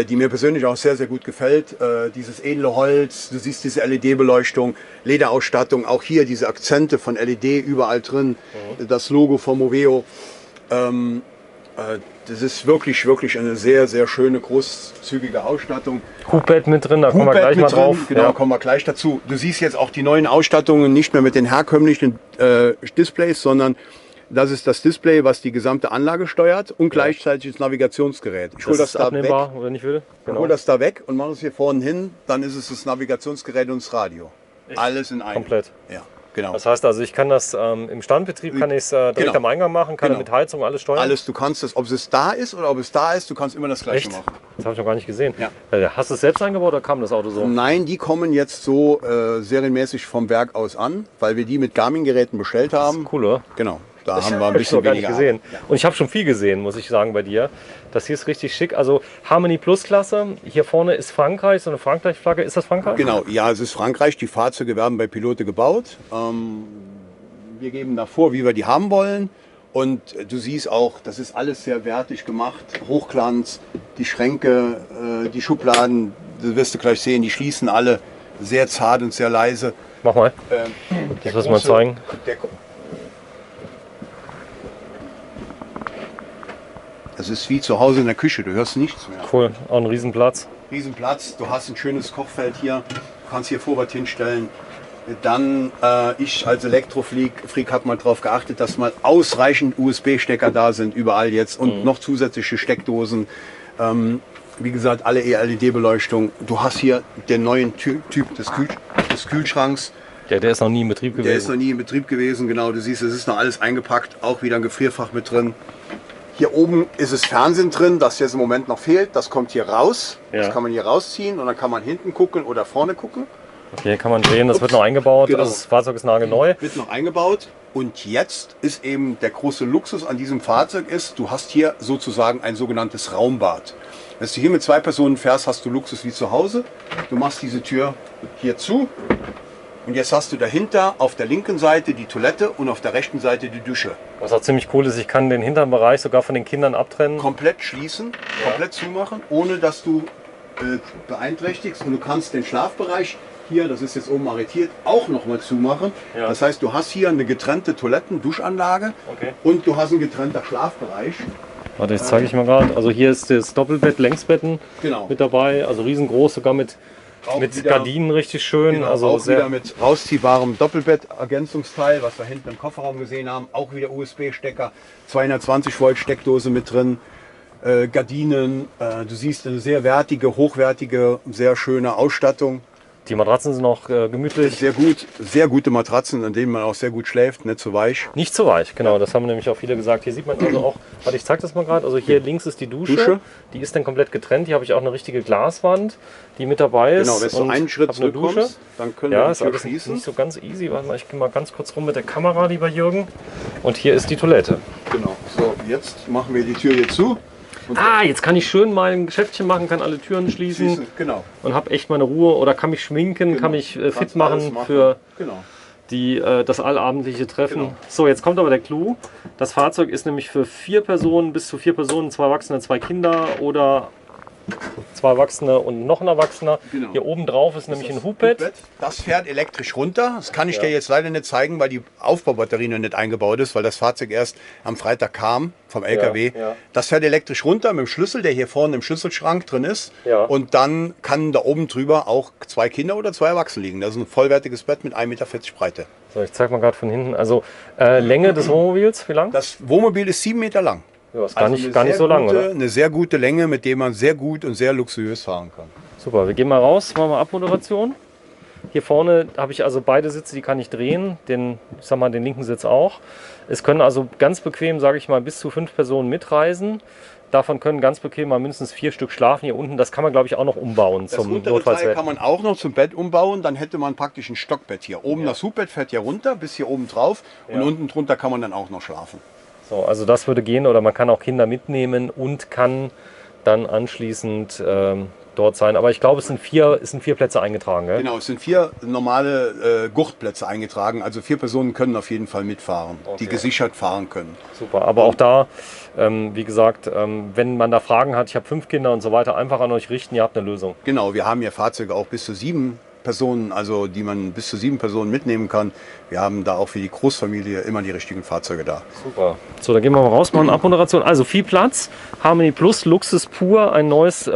die mir persönlich auch sehr, sehr gut gefällt. Dieses edle Holz, du siehst diese LED-Beleuchtung, Lederausstattung, auch hier diese Akzente von LED überall drin, das Logo von Moveo. Das ist wirklich, wirklich eine sehr, sehr schöne, großzügige Ausstattung. Hubbett mit drin, da kommen wir Hubbett gleich mal mit drin, drauf. genau, Ja. kommen wir gleich dazu. Du siehst jetzt auch die neuen Ausstattungen nicht mehr mit den herkömmlichen Displays, sondern das ist das Display, was die gesamte Anlage steuert und gleichzeitig das Navigationsgerät. Ich hole Das das ist da weg, abnehmbar, oder nicht will. hol das da weg und mache es hier vorne hin. Dann ist es das Navigationsgerät und das Radio. Alles in einem. Komplett. Ja, genau. Das heißt also, ich kann das im Standbetrieb kann ich es direkt Genau. am Eingang machen, kann Genau. mit Heizung alles steuern. Alles, du kannst es, ob es da ist oder ob es da ist, du kannst immer das Gleiche Echt? machen. Das habe ich noch gar nicht gesehen. Ja. Hast du es selbst eingebaut oder kam das Auto so? Nein, die kommen jetzt so serienmäßig vom Werk aus an, weil wir die mit Garmin-Geräten bestellt haben. Cool, oder? Genau, da haben wir ein Hab ich bisschen noch gar nicht weniger gesehen. Arbeit. Ja. Und ich habe schon viel gesehen, muss ich sagen, bei dir. Das hier ist richtig schick. Also Harmony Plus Klasse. Hier vorne ist Frankreich, so eine Frankreich-Flagge. Ist das Frankreich? Genau, ja, es ist Frankreich. Die Fahrzeuge werden bei Pilote gebaut. Wir geben da vor, wie wir die haben wollen. Und du siehst auch, das ist alles sehr wertig gemacht. Hochglanz, die Schränke, die Schubladen, das wirst du gleich sehen, die schließen alle sehr zart und sehr leise. Mach mal. Das wirst du mal zeigen. Das ist wie zu Hause in der Küche, du hörst nichts mehr. Cool, auch ein Riesenplatz. Riesenplatz, du hast ein schönes Kochfeld hier, du kannst hier Vorrat hinstellen. Dann, ich als Elektrofreak habe mal darauf geachtet, dass mal ausreichend USB-Stecker da sind, überall jetzt und noch zusätzliche Steckdosen. Wie gesagt, alle LED-Beleuchtung. Du hast hier den neuen Typ des Kühlschranks. Ja, der ist noch nie in Betrieb gewesen. Der ist noch nie in Betrieb gewesen, genau. Du siehst, es ist noch alles eingepackt, auch wieder ein Gefrierfach mit drin. Hier oben ist das Fernsehen drin, das jetzt im Moment noch fehlt. Das kommt hier raus. Ja. Das kann man hier rausziehen und dann kann man hinten gucken oder vorne gucken. Okay, kann man drehen, das wird noch eingebaut. Genau. Also das Fahrzeug ist nagelneu. Wird noch eingebaut. Und jetzt ist eben der große Luxus an diesem Fahrzeug ist, du hast hier sozusagen ein sogenanntes Raumbad. Wenn du hier mit 2 Personen fährst, hast du Luxus wie zu Hause. Du machst diese Tür hier zu. Und jetzt hast du dahinter auf der linken Seite die Toilette und auf der rechten Seite die Dusche. Was auch ziemlich cool ist, ich kann den hinteren Bereich sogar von den Kindern abtrennen. Komplett schließen, komplett zumachen, ohne dass du beeinträchtigst. Und du kannst den Schlafbereich hier, das ist jetzt oben arretiert, auch nochmal zumachen. Ja. Das heißt, du hast hier eine getrennte Toiletten-Duschanlage Okay. und du hast einen getrennter Schlafbereich. Warte, das zeige ich mal gerade. Also hier ist das Doppelbett, Längsbetten Genau. mit dabei. Also riesengroß, sogar mit Auch mit wieder- Gardinen richtig schön. Genau, Also auch sehr wieder mit rausziehbarem Doppelbett-Ergänzungsteil, was wir hinten im Kofferraum gesehen haben. Auch wieder USB-Stecker, 220 Volt Steckdose mit drin, Gardinen. Du siehst eine sehr wertige, hochwertige, sehr schöne Ausstattung. Die Matratzen sind noch gemütlich. Sehr gute Matratzen, an denen man auch sehr gut schläft, nicht zu weich. Nicht zu weich, genau, das haben nämlich auch viele gesagt. Hier sieht man also auch, warte, ich zeig das mal gerade, also hier links ist die Dusche. Die ist dann komplett getrennt. Hier habe ich auch eine richtige Glaswand, die mit dabei ist. Genau, wenn du und einen Schritt hab eine zurückkommst, dann können Ja, wir ist die Tür alles schließen. nicht so ganz easy. Warte mal, ich gehe mal ganz kurz rum mit der Kamera, lieber Jürgen. Und hier ist die Toilette. Genau. So, jetzt machen wir die Tür hier zu. Ah, jetzt kann ich schön mein Geschäftchen machen, kann alle Türen schließen Genau. und habe echt meine Ruhe oder kann mich schminken, kann mich fit Kannst machen alles für Genau. das allabendliche Treffen. Genau. So, jetzt kommt aber der Clou. Das Fahrzeug ist nämlich für 4 Personen, bis zu 4 Personen, 2 Erwachsene, 2 Kinder oder 2 Erwachsene und noch ein Erwachsener. Genau. Hier oben drauf ist nämlich ein Hubbett. Das fährt elektrisch runter. Das kann ich dir jetzt leider nicht zeigen, weil die Aufbaubatterie noch nicht eingebaut ist, weil das Fahrzeug erst am Freitag kam vom LKW. ja. Das fährt elektrisch runter mit dem Schlüssel, der hier vorne im Schlüsselschrank drin ist. Ja. Und dann kann da oben drüber auch 2 Kinder oder 2 Erwachsene liegen. Das ist ein vollwertiges Bett mit 1,40 Meter Breite. So, ich zeige mal gerade von hinten. Also Länge des Wohnmobils, wie lang? Das Wohnmobil ist 7 Meter lang. Ja, ist gar Also nicht, eine gar nicht sehr so lang, gute, oder? Eine sehr gute Länge, mit der man sehr gut und sehr luxuriös fahren kann. Super, wir gehen mal raus, machen mal Abmoderation. Hier vorne habe ich also beide Sitze, die kann ich drehen, ich sag mal den linken Sitz auch. Es können also ganz bequem, sage ich mal, bis zu 5 Personen mitreisen. Davon können ganz bequem mal mindestens 4 Stück schlafen hier unten. Das kann man, glaube ich, auch noch umbauen Das zum untere Teil Notfallsbett. kann man auch noch zum Bett umbauen, dann hätte man praktisch ein Stockbett hier. Oben das Hubbett fährt ja runter bis hier oben drauf und unten drunter kann man dann auch noch schlafen. So, also das würde gehen, oder man kann auch Kinder mitnehmen und kann dann anschließend dort sein. Aber ich glaube, es sind vier Plätze eingetragen. Gell? Genau, es sind 4 normale Gurtplätze eingetragen. Also 4 Personen können auf jeden Fall mitfahren, die gesichert fahren können. Super, aber auch da, wie gesagt, wenn man da Fragen hat, ich habe 5 Kinder und so weiter, einfach an euch richten, ihr habt eine Lösung. Genau, wir haben ja Fahrzeuge auch bis zu 7 Personen, also die man bis zu 7 Personen mitnehmen kann. Wir haben da auch für die Großfamilie immer die richtigen Fahrzeuge da. Super. So, dann gehen wir mal raus, machen Abmoderation. Also viel Platz, Harmony Plus, Luxus pur, ein neues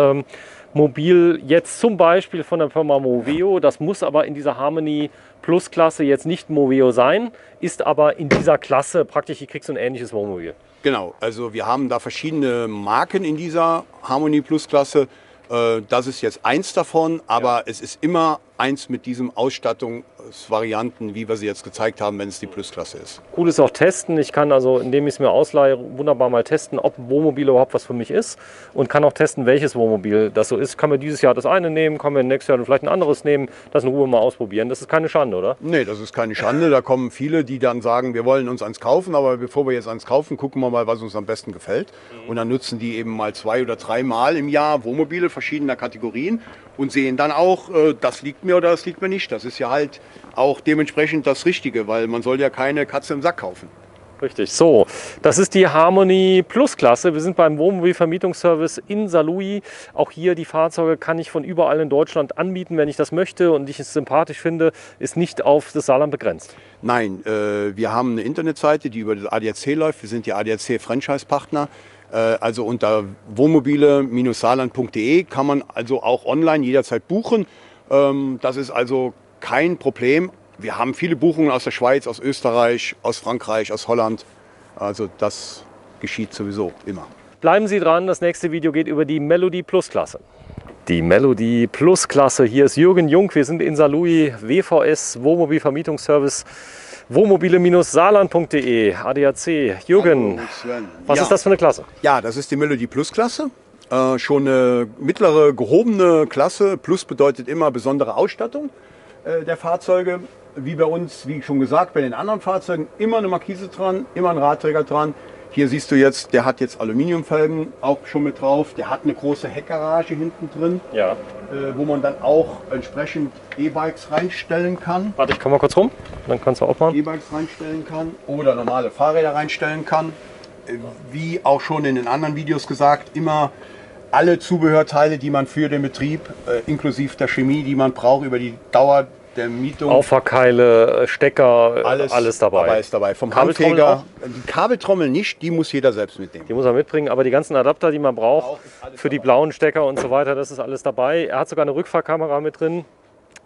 Mobil, jetzt zum Beispiel von der Firma Moveo. Das muss aber in dieser Harmony Plus Klasse jetzt nicht Moveo sein, ist aber in dieser Klasse praktisch, ich krieg so ein ähnliches Wohnmobil. Genau, also wir haben da verschiedene Marken in dieser Harmony Plus Klasse. Das ist jetzt eins davon, aber es ist immer eins mit diesem Ausstattungsvarianten, wie wir sie jetzt gezeigt haben, wenn es die Plus-Klasse ist. Cool ist auch testen. Ich kann also, indem ich es mir ausleihe, wunderbar mal testen, ob Wohnmobil überhaupt was für mich ist und kann auch testen, welches Wohnmobil das so ist. Kann mir dieses Jahr das eine nehmen, kann mir nächstes Jahr vielleicht ein anderes nehmen, das in Ruhe mal ausprobieren. Das ist keine Schande, oder? Nee, das ist keine Schande. Da kommen viele, die dann sagen, wir wollen uns eins kaufen, aber bevor wir jetzt eins kaufen, gucken wir mal, was uns am besten gefällt. Und dann nutzen die eben mal 2 oder 3 Mal im Jahr Wohnmobile verschiedener Kategorien und sehen dann auch, das liegt mir oder das liegt mir nicht. Das ist ja halt auch dementsprechend das Richtige, weil man soll ja keine Katze im Sack kaufen. Richtig. So, das ist die Harmony Plus Klasse. Wir sind beim Wohnmobilvermietungsservice in Saarlouis. Auch hier die Fahrzeuge kann ich von überall in Deutschland anbieten, wenn ich das möchte und ich es sympathisch finde, ist nicht auf das Saarland begrenzt. Nein, wir haben eine Internetseite, die über das ADAC läuft. Wir sind die ADAC-Franchise-Partner. Also unter wohnmobile-saarland.de kann man also auch online jederzeit buchen. Das ist also kein Problem. Wir haben viele Buchungen aus der Schweiz, aus Österreich, aus Frankreich, aus Holland. Also das geschieht sowieso immer. Bleiben Sie dran, das nächste Video geht über die Melody Plus Klasse. Die Melody Plus Klasse, hier ist Jürgen Jung, wir sind in Saarlouis, WVS, Wohnmobilvermietungsservice, wohnmobile-saarland.de, ADAC. Jürgen, Hallo, Sven. was ist das für eine Klasse? Ja, das ist die Melody Plus Klasse. Schon eine mittlere, gehobene Klasse. Plus bedeutet immer besondere Ausstattung der Fahrzeuge. Wie bei uns, wie schon gesagt, bei den anderen Fahrzeugen immer eine Markise dran, immer ein Radträger dran. Hier siehst du jetzt, der hat jetzt Aluminiumfelgen auch schon mit drauf. Der hat eine große Heckgarage hinten drin, Ja. wo man dann auch entsprechend E-Bikes reinstellen kann. Warte, ich komme mal kurz rum, dann kannst du aufmachen. E-Bikes reinstellen kann oder normale Fahrräder reinstellen kann. Wie auch schon in den anderen Videos gesagt, immer alle Zubehörteile, die man für den Betrieb, inklusive der Chemie, die man braucht über die Dauer der Mietung. Auffahrkeile, Stecker, alles dabei. Ist dabei. Vom Kabeltrommel Handfeger, die Kabeltrommel nicht, die muss jeder selbst mitnehmen. Die muss er mitbringen, aber die ganzen Adapter, die man braucht, für die blauen Stecker und so weiter, das ist alles dabei. Er hat sogar eine Rückfahrkamera mit drin.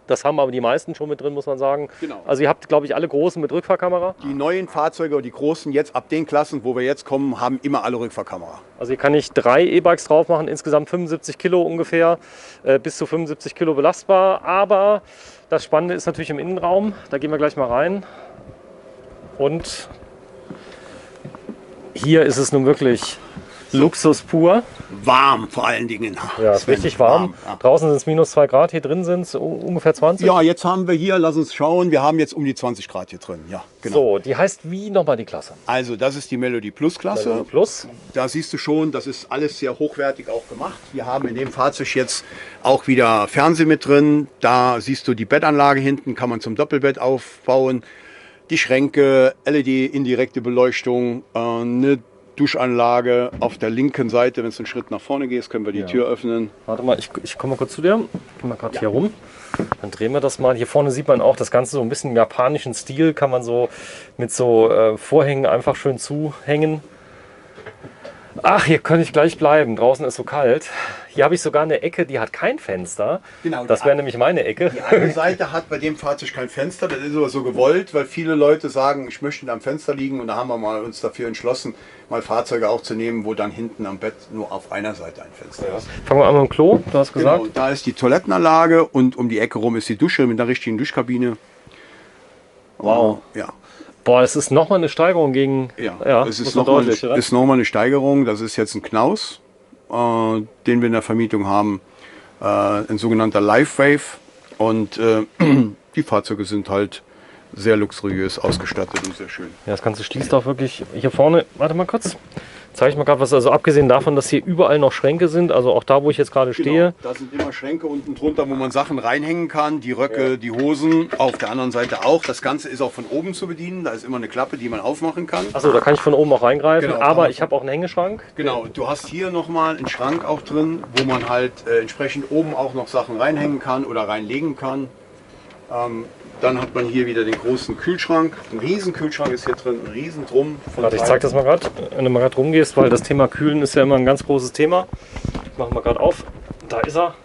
Das haben aber die meisten schon mit drin, muss man sagen. Genau. Also ihr habt, glaube ich, alle großen mit Rückfahrkamera. Die neuen Fahrzeuge, die großen jetzt ab den Klassen, wo wir jetzt kommen, haben immer alle Rückfahrkamera. Also hier kann ich 3 E-Bikes drauf machen, insgesamt 75 Kilo ungefähr, bis zu 75 Kilo belastbar. Aber das Spannende ist natürlich im Innenraum. Da gehen wir gleich mal rein. Und hier ist es nun wirklich Luxus pur. Warm vor allen Dingen. Ja, es ist Sven, richtig warm. Ja. Draußen sind es minus 2 Grad, hier drin sind es ungefähr 20. Ja, jetzt haben wir hier, lass uns schauen, wir haben jetzt um die 20 Grad hier drin. Ja, genau. So, die heißt wie nochmal die Klasse? Also das ist die Melody Plus Klasse. Melody Plus. Da siehst du schon, das ist alles sehr hochwertig auch gemacht. Wir haben in dem Fahrzeug jetzt auch wieder Fernsehen mit drin. Da siehst du die Bettanlage hinten, kann man zum Doppelbett aufbauen. Die Schränke, LED indirekte Beleuchtung, eine Duschanlage auf der linken Seite. Wenn du einen Schritt nach vorne gehst, können wir die Tür öffnen. Warte mal, ich komme mal kurz zu dir. Geh mal gerade hier rum. Dann drehen wir das mal. Hier vorne sieht man auch das Ganze so ein bisschen im japanischen Stil. Kann man so mit so Vorhängen einfach schön zuhängen. Ach, hier könnte ich gleich bleiben. Draußen ist so kalt. Hier habe ich sogar eine Ecke, die hat kein Fenster. Genau, das wäre nämlich meine Ecke. Die eine Seite hat bei dem Fahrzeug kein Fenster. Das ist aber so gewollt, weil viele Leute sagen, ich möchte am Fenster liegen. Und da haben wir mal uns dafür entschlossen, mal Fahrzeuge auch zu nehmen, wo dann hinten am Bett nur auf einer Seite ein Fenster ist. Fangen wir an mit dem Klo. Du hast gesagt. Genau, da ist die Toilettenanlage und um die Ecke rum ist die Dusche mit einer richtigen Duschkabine. Wow. Ja. Boah, es ist nochmal eine Steigerung gegen. Ja, es ist nochmal eine Steigerung. Das ist jetzt ein Knaus, den wir in der Vermietung haben. Ein sogenannter Live Wave. Und die Fahrzeuge sind halt sehr luxuriös ausgestattet und sehr schön. Ja, das Ganze schließt auch wirklich hier vorne. Warte mal kurz. Zeige ich mal gerade was. Also abgesehen davon, dass hier überall noch Schränke sind, also auch da, wo ich jetzt gerade stehe. Da sind immer Schränke unten drunter, wo man Sachen reinhängen kann. Die Röcke, die Hosen, auf der anderen Seite auch. Das Ganze ist auch von oben zu bedienen. Da ist immer eine Klappe, die man aufmachen kann. Achso, da kann ich von oben auch reingreifen. Genau, aber ich habe auch einen Hängeschrank. Genau, du hast hier nochmal einen Schrank auch drin, wo man halt entsprechend oben auch noch Sachen reinhängen kann oder reinlegen kann. Dann hat man hier wieder den großen Kühlschrank. Ein riesen Kühlschrank ist hier drin, ein riesen Drum. Warte, ich zeig das mal gerade, wenn du mal gerade rumgehst, weil das Thema Kühlen ist ja immer ein ganz großes Thema. Ich mache mal gerade auf. Da ist er.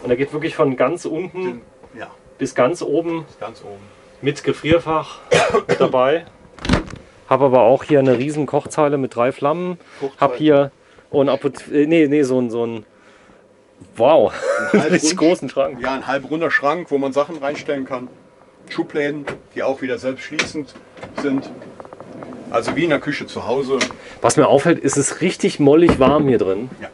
Und er geht wirklich von ganz unten bis ganz oben. Mit Gefrierfach mit dabei. Habe aber auch hier eine riesen Kochzeile mit 3 Flammen. Habe hier so ein wow, einen richtig großen Schrank. Ja, ein halbrunder Schrank, wo man Sachen reinstellen kann. Schubläden, die auch wieder selbst schließend sind. Also wie in der Küche zu Hause. Was mir auffällt, ist es richtig mollig warm hier drin. Ja.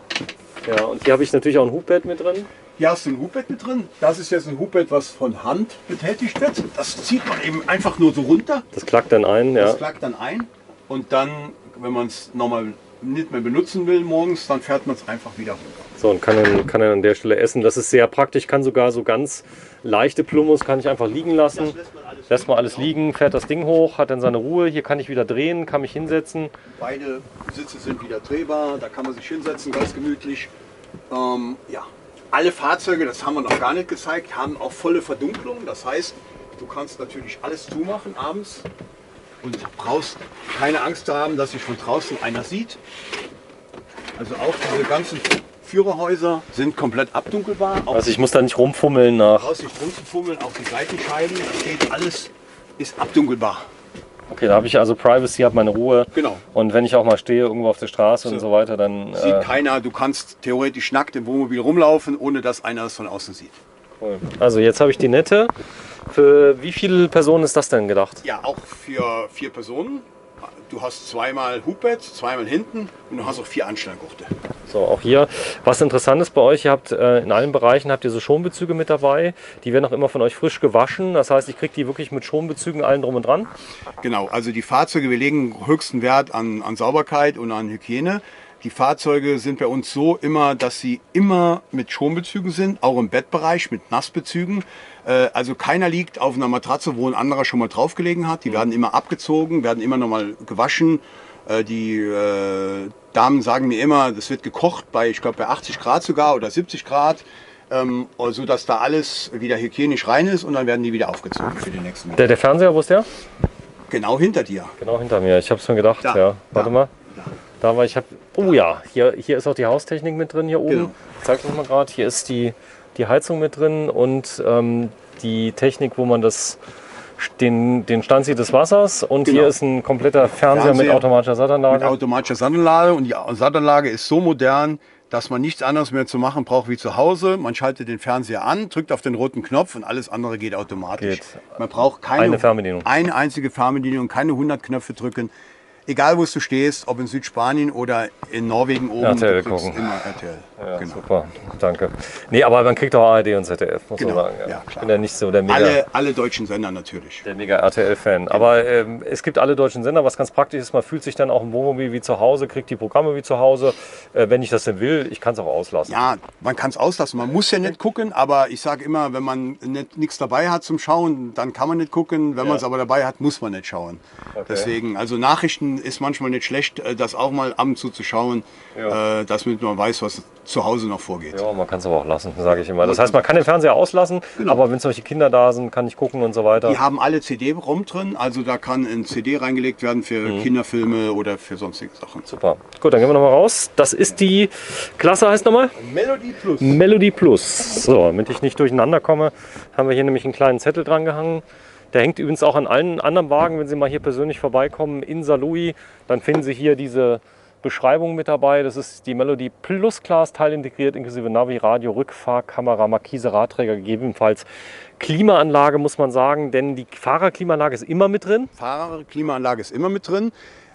Ja, und hier habe ich natürlich auch ein Hubbett mit drin. Hier hast du ein Hubbett mit drin. Das ist jetzt ein Hubbett, was von Hand betätigt wird. Das zieht man eben einfach nur so runter. Das klackt dann ein, ja. Das klackt dann ein. Und dann, wenn man es nochmal nicht mehr benutzen will morgens, dann fährt man es einfach wieder runter. So, und kann dann an der Stelle essen. Das ist sehr praktisch. Kann sogar so ganz leichte Plummus kann ich einfach liegen lassen. Lässt man alles liegen, fährt das Ding hoch, hat dann seine Ruhe. Hier kann ich wieder drehen, kann mich hinsetzen. Beide Sitze sind wieder drehbar, da kann man sich hinsetzen, ganz gemütlich. Ja. Alle Fahrzeuge, das haben wir noch gar nicht gezeigt, haben auch volle Verdunklung. Das heißt, du kannst natürlich alles zumachen abends und brauchst keine Angst zu haben, dass sich von draußen einer sieht. Also auch diese ganzen Führerhäuser sind komplett abdunkelbar. Auch Also ich muss da nicht rumfummeln nach. brauchst nicht rumzufummeln, auch die Seitenscheiben, das geht alles, ist abdunkelbar. Okay, da habe ich also Privacy, habe meine Ruhe. Genau. Und wenn ich auch mal stehe irgendwo auf der Straße und so weiter, dann... Sieht keiner, du kannst theoretisch nackt im Wohnmobil rumlaufen, ohne dass einer es von außen sieht. Cool. Also jetzt habe ich die nette. Für wie viele Personen ist das denn gedacht? Ja, auch für 4 Personen. Du hast zweimal Hubbett, zweimal hinten und du hast auch 4 Anstellgurte. So, auch hier. Was interessant ist bei euch, ihr habt in allen Bereichen habt ihr so Schonbezüge mit dabei. Die werden auch immer von euch frisch gewaschen. Das heißt, ich kriege die wirklich mit Schonbezügen allen drum und dran. Genau, also die Fahrzeuge, wir legen höchsten Wert an Sauberkeit und an Hygiene. Die Fahrzeuge sind bei uns so immer, dass sie immer mit Schonbezügen sind, auch im Bettbereich mit Nassbezügen. Also keiner liegt auf einer Matratze, wo ein anderer schon mal drauf gelegen hat. Die werden immer abgezogen, werden immer noch mal gewaschen. Die Damen sagen mir immer, das wird gekocht bei, ich glaube, bei 80 Grad sogar oder 70 Grad, so dass da alles wieder hygienisch rein ist und dann werden die wieder aufgezogen für den nächsten Monat. Der Fernseher, wo ist der? Genau hinter dir. Genau hinter mir. Ich habe es mir gedacht. Da, ja. Warte da, mal. Da war ich. Oh ja, hier ist auch die Haustechnik mit drin hier oben. Genau. Ich zeige das mal gerade. Hier ist die Heizung mit drin und die Technik, wo man den Stand sieht des Wassers. Und Genau. hier ist ein kompletter Fernseher mit automatischer Sattanlage. Mit automatischer Sattanlage und die Sattanlage ist so modern, dass man nichts anderes mehr zu machen braucht wie zu Hause. Man schaltet den Fernseher an, drückt auf den roten Knopf und alles andere geht automatisch. Man braucht Eine Fernbedienung. Eine einzige Fernbedienung, keine 100 Knöpfe drücken. Egal wo du stehst, ob in Südspanien oder in Norwegen oben, RTL du drückst gucken. immer RTL. Ja, Genau. Super, danke. Nee, aber man kriegt auch ARD und ZDF, muss Genau, man sagen. ja, Ich klar. bin ja nicht so der mega Alle deutschen Sender natürlich. RTL-Fan. Aber es gibt alle deutschen Sender, was ganz praktisch ist. Man fühlt sich dann auch im Wohnmobil wie zu Hause, kriegt die Programme wie zu Hause. Wenn ich das denn will, ich kann es auch auslassen. Ja, man kann es auslassen. Man muss ja nicht gucken, aber ich sage immer, wenn man nichts dabei hat zum Schauen, dann kann man nicht gucken. Wenn man es aber dabei hat, muss man nicht schauen. Okay. Deswegen, also Nachrichten ist manchmal nicht schlecht, das auch mal ab und zu schauen, damit man weiß, was zu Hause noch vorgeht. Ja, man kann es aber auch lassen, sage ich immer. Das heißt, man kann den Fernseher auslassen, aber wenn solche Kinder da sind, kann ich gucken und so weiter. Die haben alle CD-ROM drin, also da kann ein CD reingelegt werden für Kinderfilme oder für sonstige Sachen. Super. Gut, dann gehen wir nochmal raus. Das ist die Klasse, heißt nochmal? Melody Plus. Melody Plus. So, damit ich nicht durcheinander komme, haben wir hier nämlich einen kleinen Zettel dran gehangen. Der hängt übrigens auch an allen anderen Wagen. Wenn Sie mal hier persönlich vorbeikommen in Saarlouis, dann finden Sie hier diese Beschreibung mit dabei. Das ist die Melody Plus Class, teilintegriert inklusive Navi, Radio, Rückfahrkamera, Markise, Radträger, gegebenenfalls Klimaanlage, muss man sagen, denn die Fahrerklimaanlage ist immer mit drin. Fahrerklimaanlage ist immer mit drin.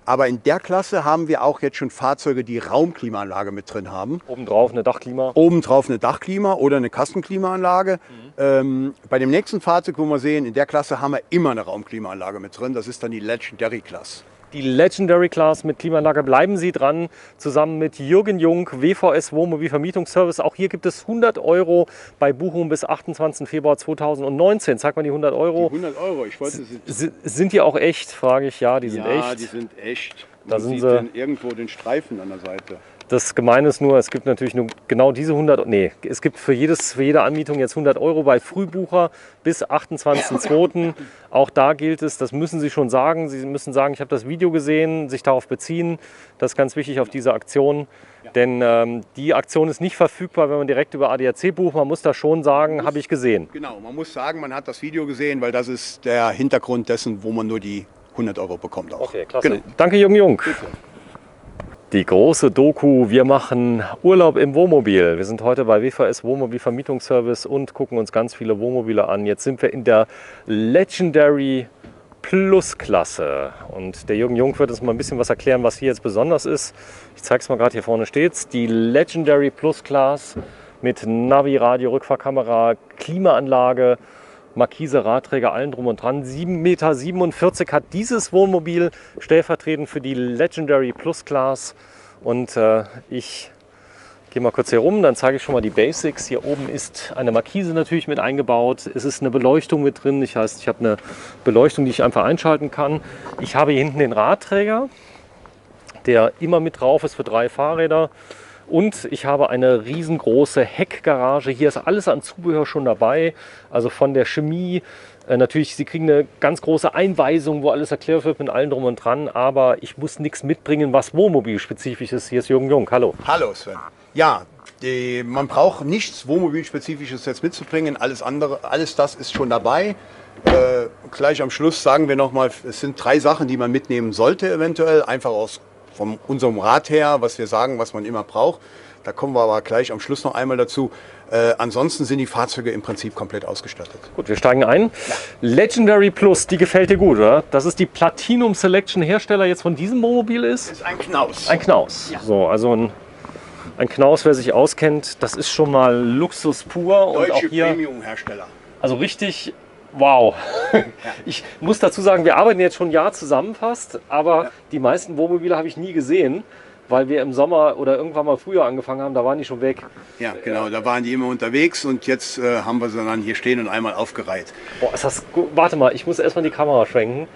Aber in der Klasse haben wir auch jetzt schon Fahrzeuge, die Raumklimaanlage mit drin haben. Obendrauf eine Dachklima. Obendrauf eine Dachklima oder eine Kassenklimaanlage. Bei dem nächsten Fahrzeug, wo wir sehen, in der Klasse haben wir immer eine Raumklimaanlage mit drin. Das ist dann die Legendary Class. Die Legendary Class mit Klimaanlage. Bleiben Sie dran, zusammen mit Jürgen Jung, WVS Wohnmobil Vermietungsservice. Auch hier gibt es 100 € bei Buchung bis 28. Februar 2019. Zeig mal die 100 €. Die 100 €, ich wollte sie. Sind die auch echt, frage ich. Ja, die sind echt. Ja, die sind echt. Da Man sind sieht sie. irgendwo den Streifen an der Seite. Das Gemeine ist nur, es gibt natürlich nur genau diese 100, nee, es gibt für jede Anmietung jetzt 100 € bei Frühbucher bis 28.02. Auch da gilt es, das müssen Sie schon sagen. Sie müssen sagen, ich habe das Video gesehen, sich darauf beziehen. Das ist ganz wichtig auf diese Aktion. Denn die Aktion ist nicht verfügbar, wenn man direkt über ADAC bucht. Man muss da schon sagen, habe ich gesehen. Genau, man muss sagen, man hat das Video gesehen, weil das ist der Hintergrund dessen, wo man nur die 100 € bekommt auch. Okay, klasse. Genau. Danke, Jürgen Jung. Bitte. Die große Doku, wir machen Urlaub im Wohnmobil. Wir sind heute bei WVS Wohnmobil Vermietungsservice und gucken uns ganz viele Wohnmobile an. Jetzt sind wir in der Legendary Plus Klasse. Und der Jürgen Jung wird uns mal ein bisschen was erklären, was hier jetzt besonders ist. Ich zeige es mal gerade, hier vorne steht's. Die Legendary Plus Class mit Navi, Radio, Rückfahrkamera, Klimaanlage, Markise, Radträger, allen drum und dran. 7,47 Meter hat dieses Wohnmobil stellvertretend für die Legendary Plus Class. Und ich gehe mal kurz hier rum, dann zeige ich schon mal die Basics. Hier oben ist eine Markise natürlich mit eingebaut. Es ist eine Beleuchtung mit drin. Das heißt, ich habe eine Beleuchtung, die ich einfach einschalten kann. Ich habe hier hinten den Radträger, der immer mit drauf ist für 3 Fahrräder. Und ich habe eine riesengroße Heckgarage. Hier ist alles an Zubehör schon dabei. Also von der Chemie. Natürlich, Sie kriegen eine ganz große Einweisung, wo alles erklärt wird mit allem drum und dran. Aber ich muss nichts mitbringen, was wohnmobilspezifisch ist. Hier ist Jürgen Jung. Hallo. Hallo Sven. Ja, man braucht nichts Wohnmobilspezifisches jetzt mitzubringen. Alles andere, alles das ist schon dabei. Gleich am Schluss sagen wir nochmal, es sind 3 Sachen, die man mitnehmen sollte eventuell. Einfach von unserem Rat her, was wir sagen, was man immer braucht. Da kommen wir aber gleich am Schluss noch einmal dazu. Ansonsten sind die Fahrzeuge im Prinzip komplett ausgestattet. Gut, wir steigen ein. Ja. Legendary Plus, die gefällt dir gut, oder? Das ist die Platinum Selection Hersteller jetzt von diesem Wohnmobil ist? Das ist ein Knaus. Ein Knaus. Ja. So, also ein Knaus, wer sich auskennt, das ist schon mal Luxus pur. Deutsche und auch hier Premium-Hersteller. Also richtig, wow. Ja. Ich muss dazu sagen, wir arbeiten jetzt schon ein Jahr zusammen fast, aber die meisten Wohnmobile habe ich nie gesehen, weil wir im Sommer oder irgendwann mal früher angefangen haben, da waren die schon weg. Ja, genau, da waren die immer unterwegs und jetzt haben wir sie dann hier stehen und einmal aufgereiht. Boah, ist das gut. Warte mal, ich muss erstmal die Kamera schwenken.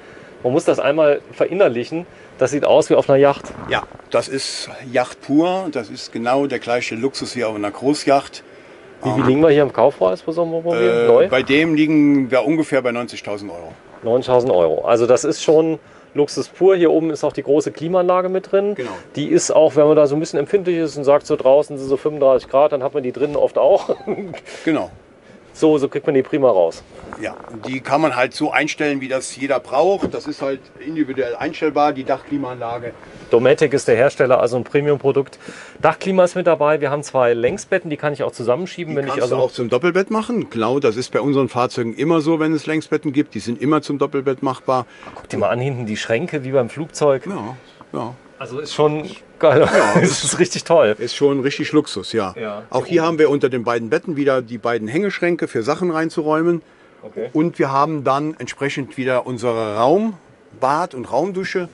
Man muss das einmal verinnerlichen. Das sieht aus wie auf einer Yacht. Ja, das ist Yacht pur. Das ist genau der gleiche Luxus wie auf einer Großyacht. Wie liegen wir hier im Kaufpreis bei so einem Wohnmobil? Neu? Bei dem liegen wir ungefähr bei 90.000 €. 9.000 €. Also das ist schon Luxus pur. Hier oben ist auch die große Klimaanlage mit drin. Genau. Die ist auch, wenn man da so ein bisschen empfindlich ist und sagt, so draußen sind so 35 Grad, dann hat man die drinnen oft auch. Genau. So kriegt man die prima raus. Ja, die kann man halt so einstellen, wie das jeder braucht. Das ist halt individuell einstellbar, die Dachklimaanlage. Dometic ist der Hersteller, also ein Premium-Produkt. Dachklima ist mit dabei. Wir haben 2 Längsbetten, die kann ich auch zusammenschieben. Die kannst du auch zum Doppelbett machen. Genau, das ist bei unseren Fahrzeugen immer so, wenn es Längsbetten gibt. Die sind immer zum Doppelbett machbar. Guck dir mal an, hinten die Schränke wie beim Flugzeug. Ja, ja. Also ist schon geil. Ja, das ist richtig toll. Ist schon richtig Luxus, ja. Auch hier haben wir unter den beiden Betten wieder die beiden Hängeschränke für Sachen reinzuräumen. Okay. Und wir haben dann entsprechend wieder unsere Raumbad und Raumdusche.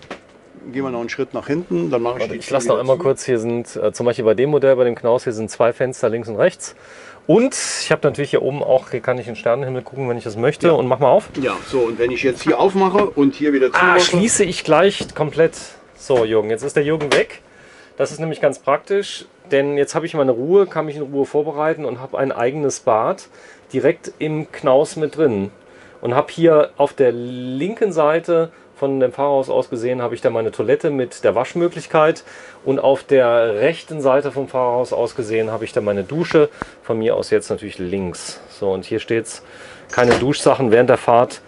Gehen wir noch einen Schritt nach hinten, dann mache ich lasse noch einmal kurz, hier sind zum Beispiel bei dem Modell, bei dem Knaus, hier sind 2 Fenster links und rechts. Und ich habe natürlich hier oben auch, hier kann ich in den Sternenhimmel gucken, wenn ich das möchte. Ja. Und mach mal auf. Ja, so, und wenn ich jetzt hier aufmache und hier wieder zumache. Schließe ich gleich komplett. So, Jürgen, jetzt ist der Jürgen weg. Das ist nämlich ganz praktisch, denn jetzt habe ich meine Ruhe, kann mich in Ruhe vorbereiten und habe ein eigenes Bad direkt im Knaus mit drin. Und habe hier auf der linken Seite von dem Fahrerhaus aus gesehen, habe ich da meine Toilette mit der Waschmöglichkeit. Und auf der rechten Seite vom Fahrerhaus aus gesehen, habe ich da meine Dusche. Von mir aus jetzt natürlich links. So, und hier steht es, keine Duschsachen während der Fahrt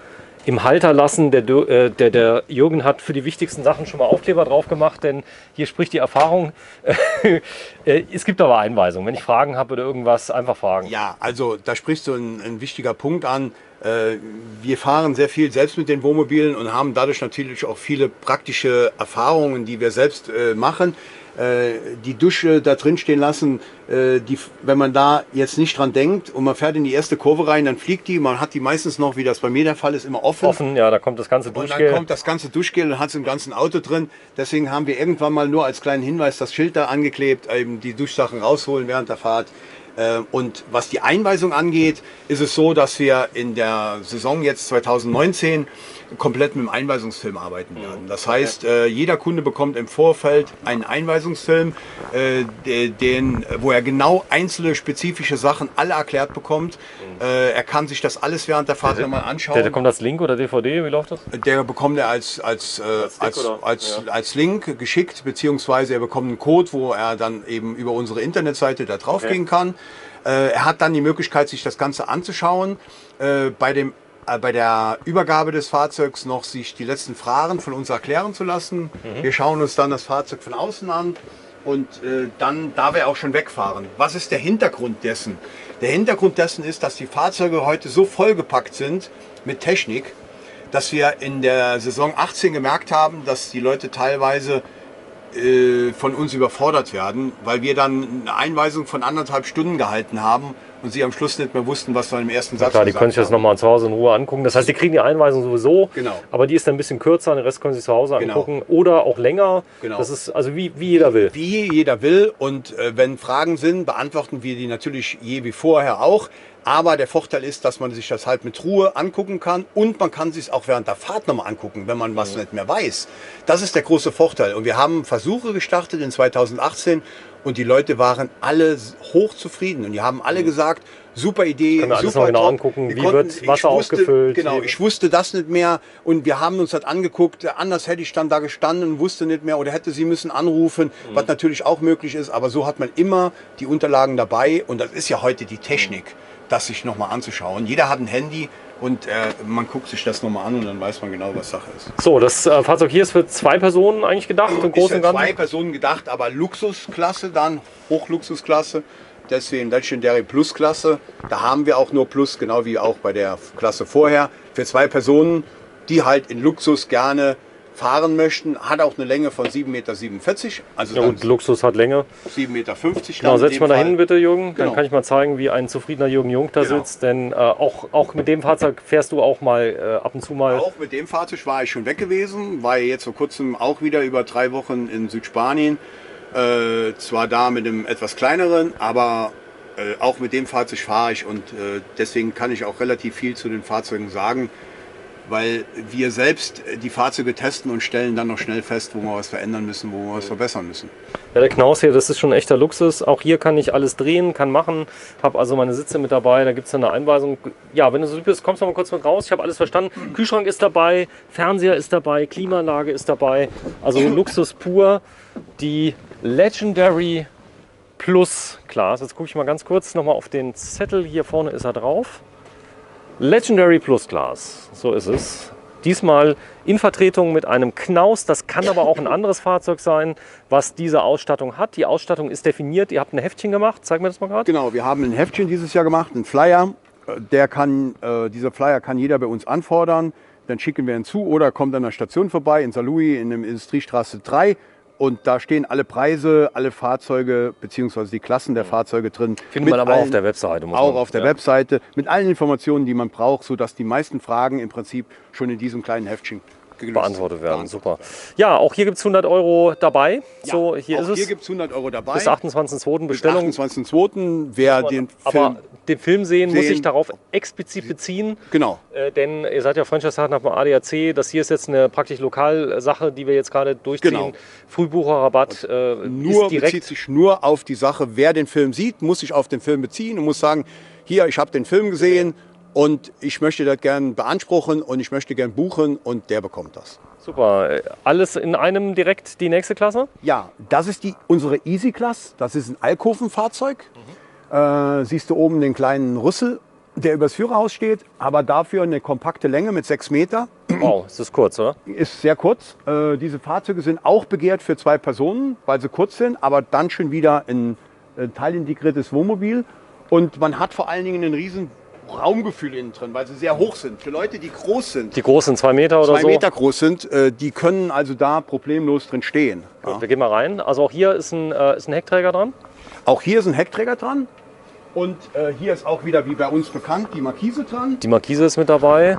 im Halter lassen. Der Jürgen hat für die wichtigsten Sachen schon mal Aufkleber drauf gemacht, denn hier spricht die Erfahrung. Es gibt aber Einweisungen. Wenn ich Fragen habe oder irgendwas, einfach fragen. Ja, also da sprichst du ein wichtiger Punkt an. Wir fahren sehr viel selbst mit den Wohnmobilen und haben dadurch natürlich auch viele praktische Erfahrungen, die wir selbst machen. Die Dusche da drin stehen lassen, wenn man da jetzt nicht dran denkt und man fährt in die erste Kurve rein, dann fliegt die. Man hat die meistens noch, wie das bei mir der Fall ist, immer offen. Offen, ja, da kommt das ganze Duschgel. Und dann kommt das ganze Duschgel und hat es im ganzen Auto drin. Deswegen haben wir irgendwann mal nur als kleinen Hinweis das Schild da angeklebt, eben die Duschsachen rausholen während der Fahrt. Und was die Einweisung angeht, ist es so, dass wir in der Saison jetzt 2019 komplett mit dem Einweisungsfilm arbeiten werden. Das heißt, jeder Kunde bekommt im Vorfeld einen Einweisungsfilm, wo er genau einzelne spezifische Sachen alle erklärt bekommt. Er kann sich das alles während der Fahrt nochmal anschauen. Der kommt als Link oder DVD, wie läuft das? Der bekommt er als Link geschickt, beziehungsweise er bekommt einen Code, wo er dann eben über unsere Internetseite da drauf gehen kann. Er hat dann die Möglichkeit, sich das Ganze anzuschauen. Bei der Übergabe des Fahrzeugs noch sich die letzten Fragen von uns erklären zu lassen. Wir schauen uns dann das Fahrzeug von außen an und dann darf er auch schon wegfahren. Was ist der Hintergrund dessen? Der Hintergrund dessen ist, dass die Fahrzeuge heute so vollgepackt sind mit Technik, dass wir in der Saison 18 gemerkt haben, dass die Leute teilweise von uns überfordert werden, weil wir dann eine Einweisung von 1,5 Stunden gehalten haben und sie am Schluss nicht mehr wussten, was wir im ersten Satz klar, die können sich das nochmal zu Hause in Ruhe angucken. Das heißt, die kriegen die Einweisung sowieso, aber die ist dann ein bisschen kürzer, den Rest können sie sich zu Hause angucken oder auch länger. Das ist also wie jeder will. Wie jeder will und wenn Fragen sind, beantworten wir die natürlich je wie vorher auch. Aber der Vorteil ist, dass man sich das halt mit Ruhe angucken kann und man kann sich auch während der Fahrt nochmal angucken, wenn man was nicht mehr weiß. Das ist der große Vorteil. Und wir haben Versuche gestartet in 2018 und die Leute waren alle hochzufrieden und die haben alle gesagt, super Idee, können wir alles super noch genau angucken, wie wird Wasser aufgefüllt. Genau, ich wusste das nicht mehr und wir haben uns das angeguckt, anders hätte ich dann da gestanden und wusste nicht mehr oder hätte sie müssen anrufen, was natürlich auch möglich ist, aber so hat man immer die Unterlagen dabei und das ist ja heute die Technik, das sich nochmal anzuschauen. Jeder hat ein Handy und man guckt sich das nochmal an und dann weiß man genau, was Sache ist. So, das Fahrzeug hier ist für 2 Personen eigentlich gedacht, im Großen und Ganzen? Ist für 2 Personen gedacht, aber Luxusklasse dann, Hochluxusklasse, deswegen Legendary Plus Klasse. Da haben wir auch nur Plus, genau wie auch bei der Klasse vorher. Für 2 Personen, die halt in Luxus gerne fahren möchten, hat auch eine Länge von 7,47 Meter. Also ja gut, Luxus hat Länge. 7,50 Meter. Genau, setz dich mal da hin bitte, Jürgen. Genau. Dann kann ich mal zeigen, wie ein zufriedener Jürgen Jung da sitzt. Denn auch mit dem Fahrzeug fährst du auch mal ab und zu mal. Auch mit dem Fahrzeug war ich schon weg gewesen. War jetzt vor kurzem auch wieder über 3 Wochen in Südspanien. Zwar da mit einem etwas kleineren, aber auch mit dem Fahrzeug fahre ich und deswegen kann ich auch relativ viel zu den Fahrzeugen sagen. Weil wir selbst die Fahrzeuge testen und stellen dann noch schnell fest, wo wir was verändern müssen, wo wir was verbessern müssen. Ja, der Knaus hier, das ist schon echter Luxus. Auch hier kann ich alles drehen, kann machen. Habe also meine Sitze mit dabei, da gibt es eine Einweisung. Ja, wenn du so lieb bist, kommst du mal kurz mit raus. Ich habe alles verstanden. Kühlschrank ist dabei, Fernseher ist dabei, Klimaanlage ist dabei. Also Luxus pur. Die Legendary Plus Class. Jetzt gucke ich mal ganz kurz nochmal auf den Zettel. Hier vorne ist er drauf. Legendary Plus Class, so ist es. Diesmal in Vertretung mit einem Knaus. Das kann aber auch ein anderes Fahrzeug sein, was diese Ausstattung hat. Die Ausstattung ist definiert. Ihr habt ein Heftchen gemacht. Zeig mir das mal gerade. Genau, wir haben ein Heftchen dieses Jahr gemacht, einen Flyer. Dieser Flyer kann jeder bei uns anfordern. Dann schicken wir ihn zu oder kommt an der Station vorbei in Saarlouis in der Industriestraße 3. Und da stehen alle Preise, alle Fahrzeuge bzw. die Klassen der Fahrzeuge drin. Findet man aber auch auf der Webseite. Auch auf der Webseite mit allen Informationen, die man braucht, sodass die meisten Fragen im Prinzip schon in diesem kleinen Heftchen beantwortet werden. Super. Ja, auch hier gibt es 100 € dabei. Ja, so, hier ist es. Hier gibt es 100 € dabei. Bis 28.02. Bestellung. Bis 28.02. Wer den Film, aber den Film sehen muss sich darauf explizit beziehen. Genau. Denn ihr seid ja Franchise-Partner beim ADAC. Das hier ist jetzt eine praktisch Lokalsache, die wir jetzt gerade durchziehen. Genau. Frühbucherrabatt ist direkt. Bezieht sich nur auf die Sache, wer den Film sieht, muss sich auf den Film beziehen und muss sagen, hier, ich habe den Film gesehen. Und ich möchte das gern beanspruchen und ich möchte gern buchen und der bekommt das. Super. Alles in einem direkt die nächste Klasse? Ja, das ist unsere Easy Class. Das ist ein Alkoven-Fahrzeug. Siehst du oben den kleinen Rüssel der übers Führerhaus steht, aber dafür eine kompakte Länge mit 6 Meter. Wow, ist das kurz, oder? Ist sehr kurz. Diese Fahrzeuge sind auch begehrt für 2 Personen, weil sie kurz sind, aber dann schon wieder ein teilintegriertes Wohnmobil. Und man hat vor allen Dingen ein riesen Raumgefühl innen drin, weil sie sehr hoch sind. Für Leute, die groß sind, Die großen 2 Meter oder 2 so? Meter groß sind, die können also da problemlos drin stehen. Gut, wir gehen mal rein. Also auch hier ist ein Heckträger dran. Auch hier ist ein Heckträger dran. Und hier ist auch wieder, wie bei uns bekannt, die Markise dran. Die Markise ist mit dabei.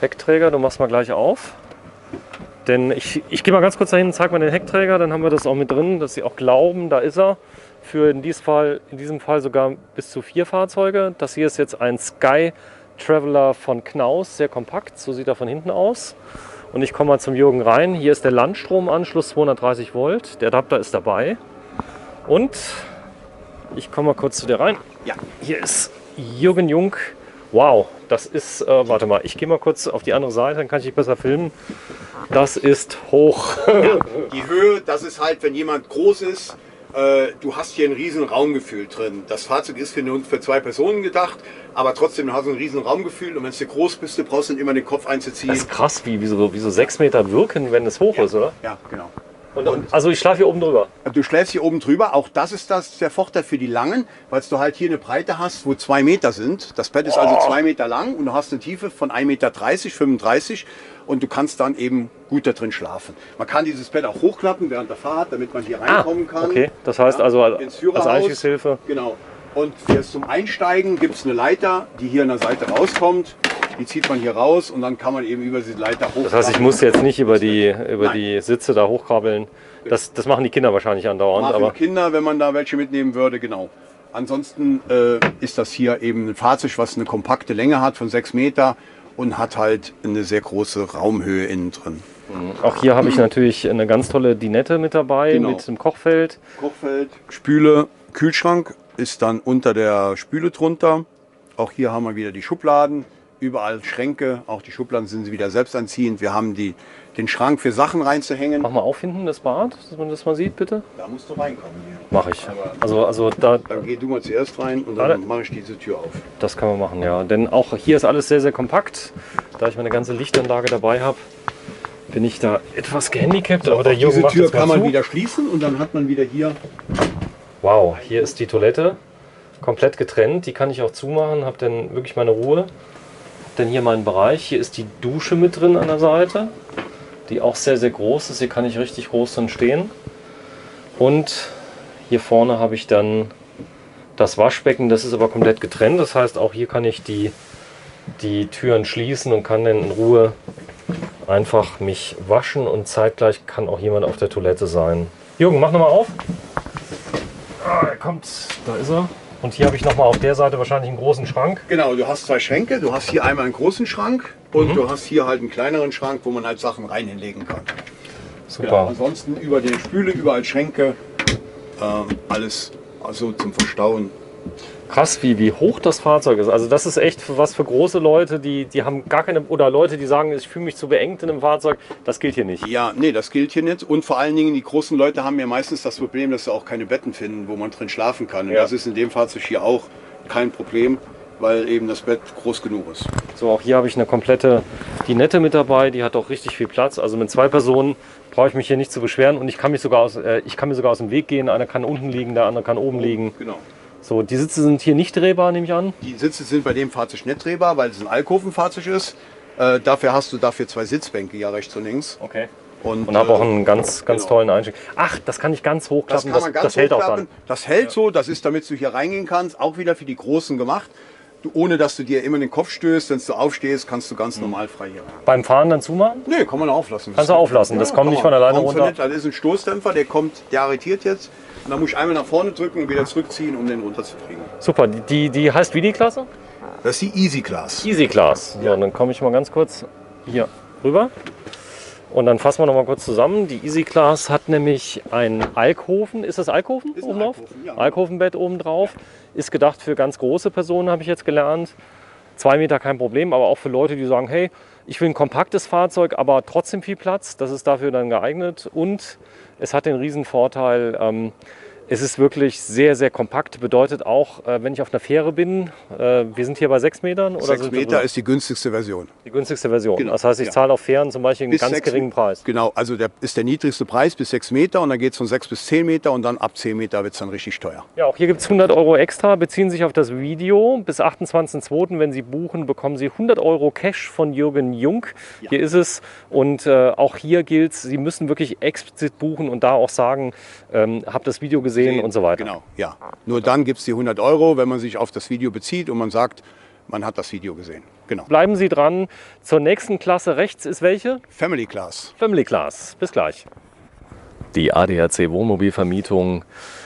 Heckträger, du machst mal gleich auf. Denn ich gehe mal ganz kurz dahin und zeige mal den Heckträger, dann haben wir das auch mit drin, dass Sie auch glauben, da ist er. Für in diesem Fall sogar bis zu 4 Fahrzeuge. Das hier ist jetzt ein Sky Traveler von Knaus, sehr kompakt, so sieht er von hinten aus. Und ich komme mal zum Jürgen rein. Hier ist der Landstromanschluss 230 Volt, der Adapter ist dabei. Und ich komme mal kurz zu dir rein. Ja. Hier ist Jürgen Jung. Wow, das ist, warte mal, ich gehe mal kurz auf die andere Seite, dann kann ich dich besser filmen. Das ist hoch. Ja, die Höhe, das ist halt, wenn jemand groß ist, du hast hier ein riesen Raumgefühl drin. Das Fahrzeug ist für 2 Personen gedacht, aber trotzdem du hast du ein riesen Raumgefühl. Und wenn du groß bist, du brauchst dann immer den Kopf einzuziehen. Das ist krass, wie so 6 Meter wirken, wenn es hoch ist, oder? Ja, genau. Und also ich schlafe hier oben drüber. Du schläfst hier oben drüber. Auch das ist der Vorteil für die Langen, weil du halt hier eine Breite hast, wo 2 Meter sind. Das Bett ist also 2 Meter lang und du hast eine Tiefe von 1,30 Meter, 35 und du kannst dann eben gut da drin schlafen. Man kann dieses Bett auch hochklappen während der Fahrt, damit man hier reinkommen kann. Okay, das heißt also ins Führerhaus. als Einstiegshilfe. Genau. Und jetzt zum Einsteigen gibt es eine Leiter, die hier an der Seite rauskommt. Die zieht man hier raus und dann kann man eben über diese Leiter hochkrabbeln. Das heißt, ich muss jetzt nicht über die Sitze da hochkrabbeln. Das machen die Kinder wahrscheinlich andauernd. Mal für Aber die Kinder, wenn man da welche mitnehmen würde, genau. Ansonsten ist das hier eben ein Fahrzeug, was eine kompakte Länge hat von 6 Meter und hat halt eine sehr große Raumhöhe innen drin. auch hier habe ich natürlich eine ganz tolle Dinette mit dabei, Genau. mit einem Kochfeld. Kochfeld, Spüle, Kühlschrank ist dann unter der Spüle drunter. Auch hier haben wir wieder die Schubladen, überall Schränke, auch die Schubladen sind wieder selbstanziehend. Wir haben den Schrank für Sachen reinzuhängen. Mach mal auf hinten das Bad, dass man das mal sieht, bitte. Da musst du reinkommen hier. Mache ich. Aber Also da, dann geh du mal zuerst rein und Warte. dann mache ich diese Tür auf. das kann man machen, ja. Denn auch hier ist alles sehr, sehr kompakt. Da ich meine ganze Lichtanlage dabei habe, bin ich da etwas gehandicapt. Aber der Jürgen Diese macht Tür jetzt mal kann man zu. wieder schließen und dann hat man wieder hier. Wow, hier ist die Toilette komplett getrennt. Die kann ich auch zumachen, habe dann wirklich meine Ruhe. Denn hier meinen Bereich. Hier ist die Dusche mit drin an der Seite, die auch sehr, sehr groß ist. Hier kann ich richtig groß drin stehen. Und hier vorne habe ich dann das Waschbecken. Das ist aber komplett getrennt. Das heißt, auch hier kann ich die Türen schließen und kann dann in Ruhe einfach mich waschen. Und zeitgleich kann auch jemand auf der Toilette sein. Jürgen, mach nochmal auf. Ah, er kommt. Da ist er. Und hier habe ich nochmal auf der Seite wahrscheinlich einen großen Schrank. Genau, du hast 2 Schränke. Du hast hier einmal einen großen Schrank und du hast hier halt einen kleineren Schrank, wo man halt Sachen rein hinlegen kann. Super. Genau, ansonsten über die Spüle, überall Schränke, alles also zum Verstauen. Krass, wie hoch das Fahrzeug ist. Also das ist echt was für große Leute, die haben gar keine, oder Leute, die sagen, ich fühle mich zu beengt in einem Fahrzeug. Das gilt hier nicht. Ja, nee, das gilt hier nicht. Und vor allen Dingen, die großen Leute haben ja meistens das Problem, dass sie auch keine Betten finden, wo man drin schlafen kann. Und Ja. das ist in dem Fahrzeug hier auch kein Problem, weil eben das Bett groß genug ist. So, auch hier habe ich eine komplette Dinette mit dabei. Die hat auch richtig viel Platz. Also mit 2 Personen brauche ich mich hier nicht zu beschweren. Und ich kann mir sogar aus dem Weg gehen. Einer kann unten liegen, der andere kann oben liegen. Genau. So, die Sitze sind hier nicht drehbar, nehme ich an. Die Sitze sind bei dem Fahrzeug nicht drehbar, weil es ein Alkovenfahrzeug ist. Dafür hast du 2 Sitzbänke, ja rechts und links. Okay. Und habe auch einen ganz genau. tollen Einstieg. Ach, das kann ich ganz Das hochklappen. kann man ganz das hält auch hochklappen. dann. Das hält so, das ist, damit du hier reingehen kannst, auch wieder für die Großen gemacht. Ohne dass du dir immer den Kopf stößt, wenn du aufstehst, kannst du ganz normal frei hier rein. Beim Fahren dann zumachen? Nee, kann man auflassen. Kannst du auflassen, das kommt kann nicht man. von alleine Warum runter. nicht? Das ist ein Stoßdämpfer, der arretiert jetzt. Und dann muss ich einmal nach vorne drücken und wieder zurückziehen, um den runterzukriegen. Super, die heißt wie die Klasse? Das ist die Easy Class. Easy Class. So, und dann komme ich mal ganz kurz hier rüber. Und dann fassen wir noch mal kurz zusammen. Die Easy Class hat nämlich einen Alkoven. Ist das Alkoven Ist ein oben drauf? Alkoven, ja. Alkovenbett oben drauf. Ist gedacht für ganz große Personen, habe ich jetzt gelernt. 2 Meter kein Problem, aber auch für Leute, die sagen, hey, ich will ein kompaktes Fahrzeug, aber trotzdem viel Platz. Das ist dafür dann geeignet. Und es hat den riesen Vorteil, Es ist wirklich sehr, sehr kompakt. Bedeutet auch, wenn ich auf einer Fähre bin, wir sind hier bei 6 Metern? Oder 6 Meter ist die günstigste Version. die günstigste Version. Genau, Das heißt, ich ja. zahle auf Fähren zum Beispiel einen Bis ganz 6 geringen Preis. Genau, also der ist der niedrigste Preis bis 6 Meter und dann geht es von 6 bis 10 Meter und dann ab 10 Meter wird es dann richtig teuer. Ja, auch hier gibt es 100 Euro extra, beziehen sich auf das Video. Bis 28.02., wenn Sie buchen, bekommen Sie 100 Euro Cash von Jürgen Jung. Ja. Hier ist es. Und auch hier gilt, Sie müssen wirklich explizit buchen und da auch sagen, habt das Video gesehen und so weiter. Genau, ja. Nur dann gibt es die 100 Euro, wenn man sich auf das Video bezieht und man sagt, man hat das Video gesehen. Genau. Bleiben Sie dran. Zur nächsten Klasse rechts ist welche? Family Class. Family Class. Bis gleich. Die ADAC Wohnmobilvermietung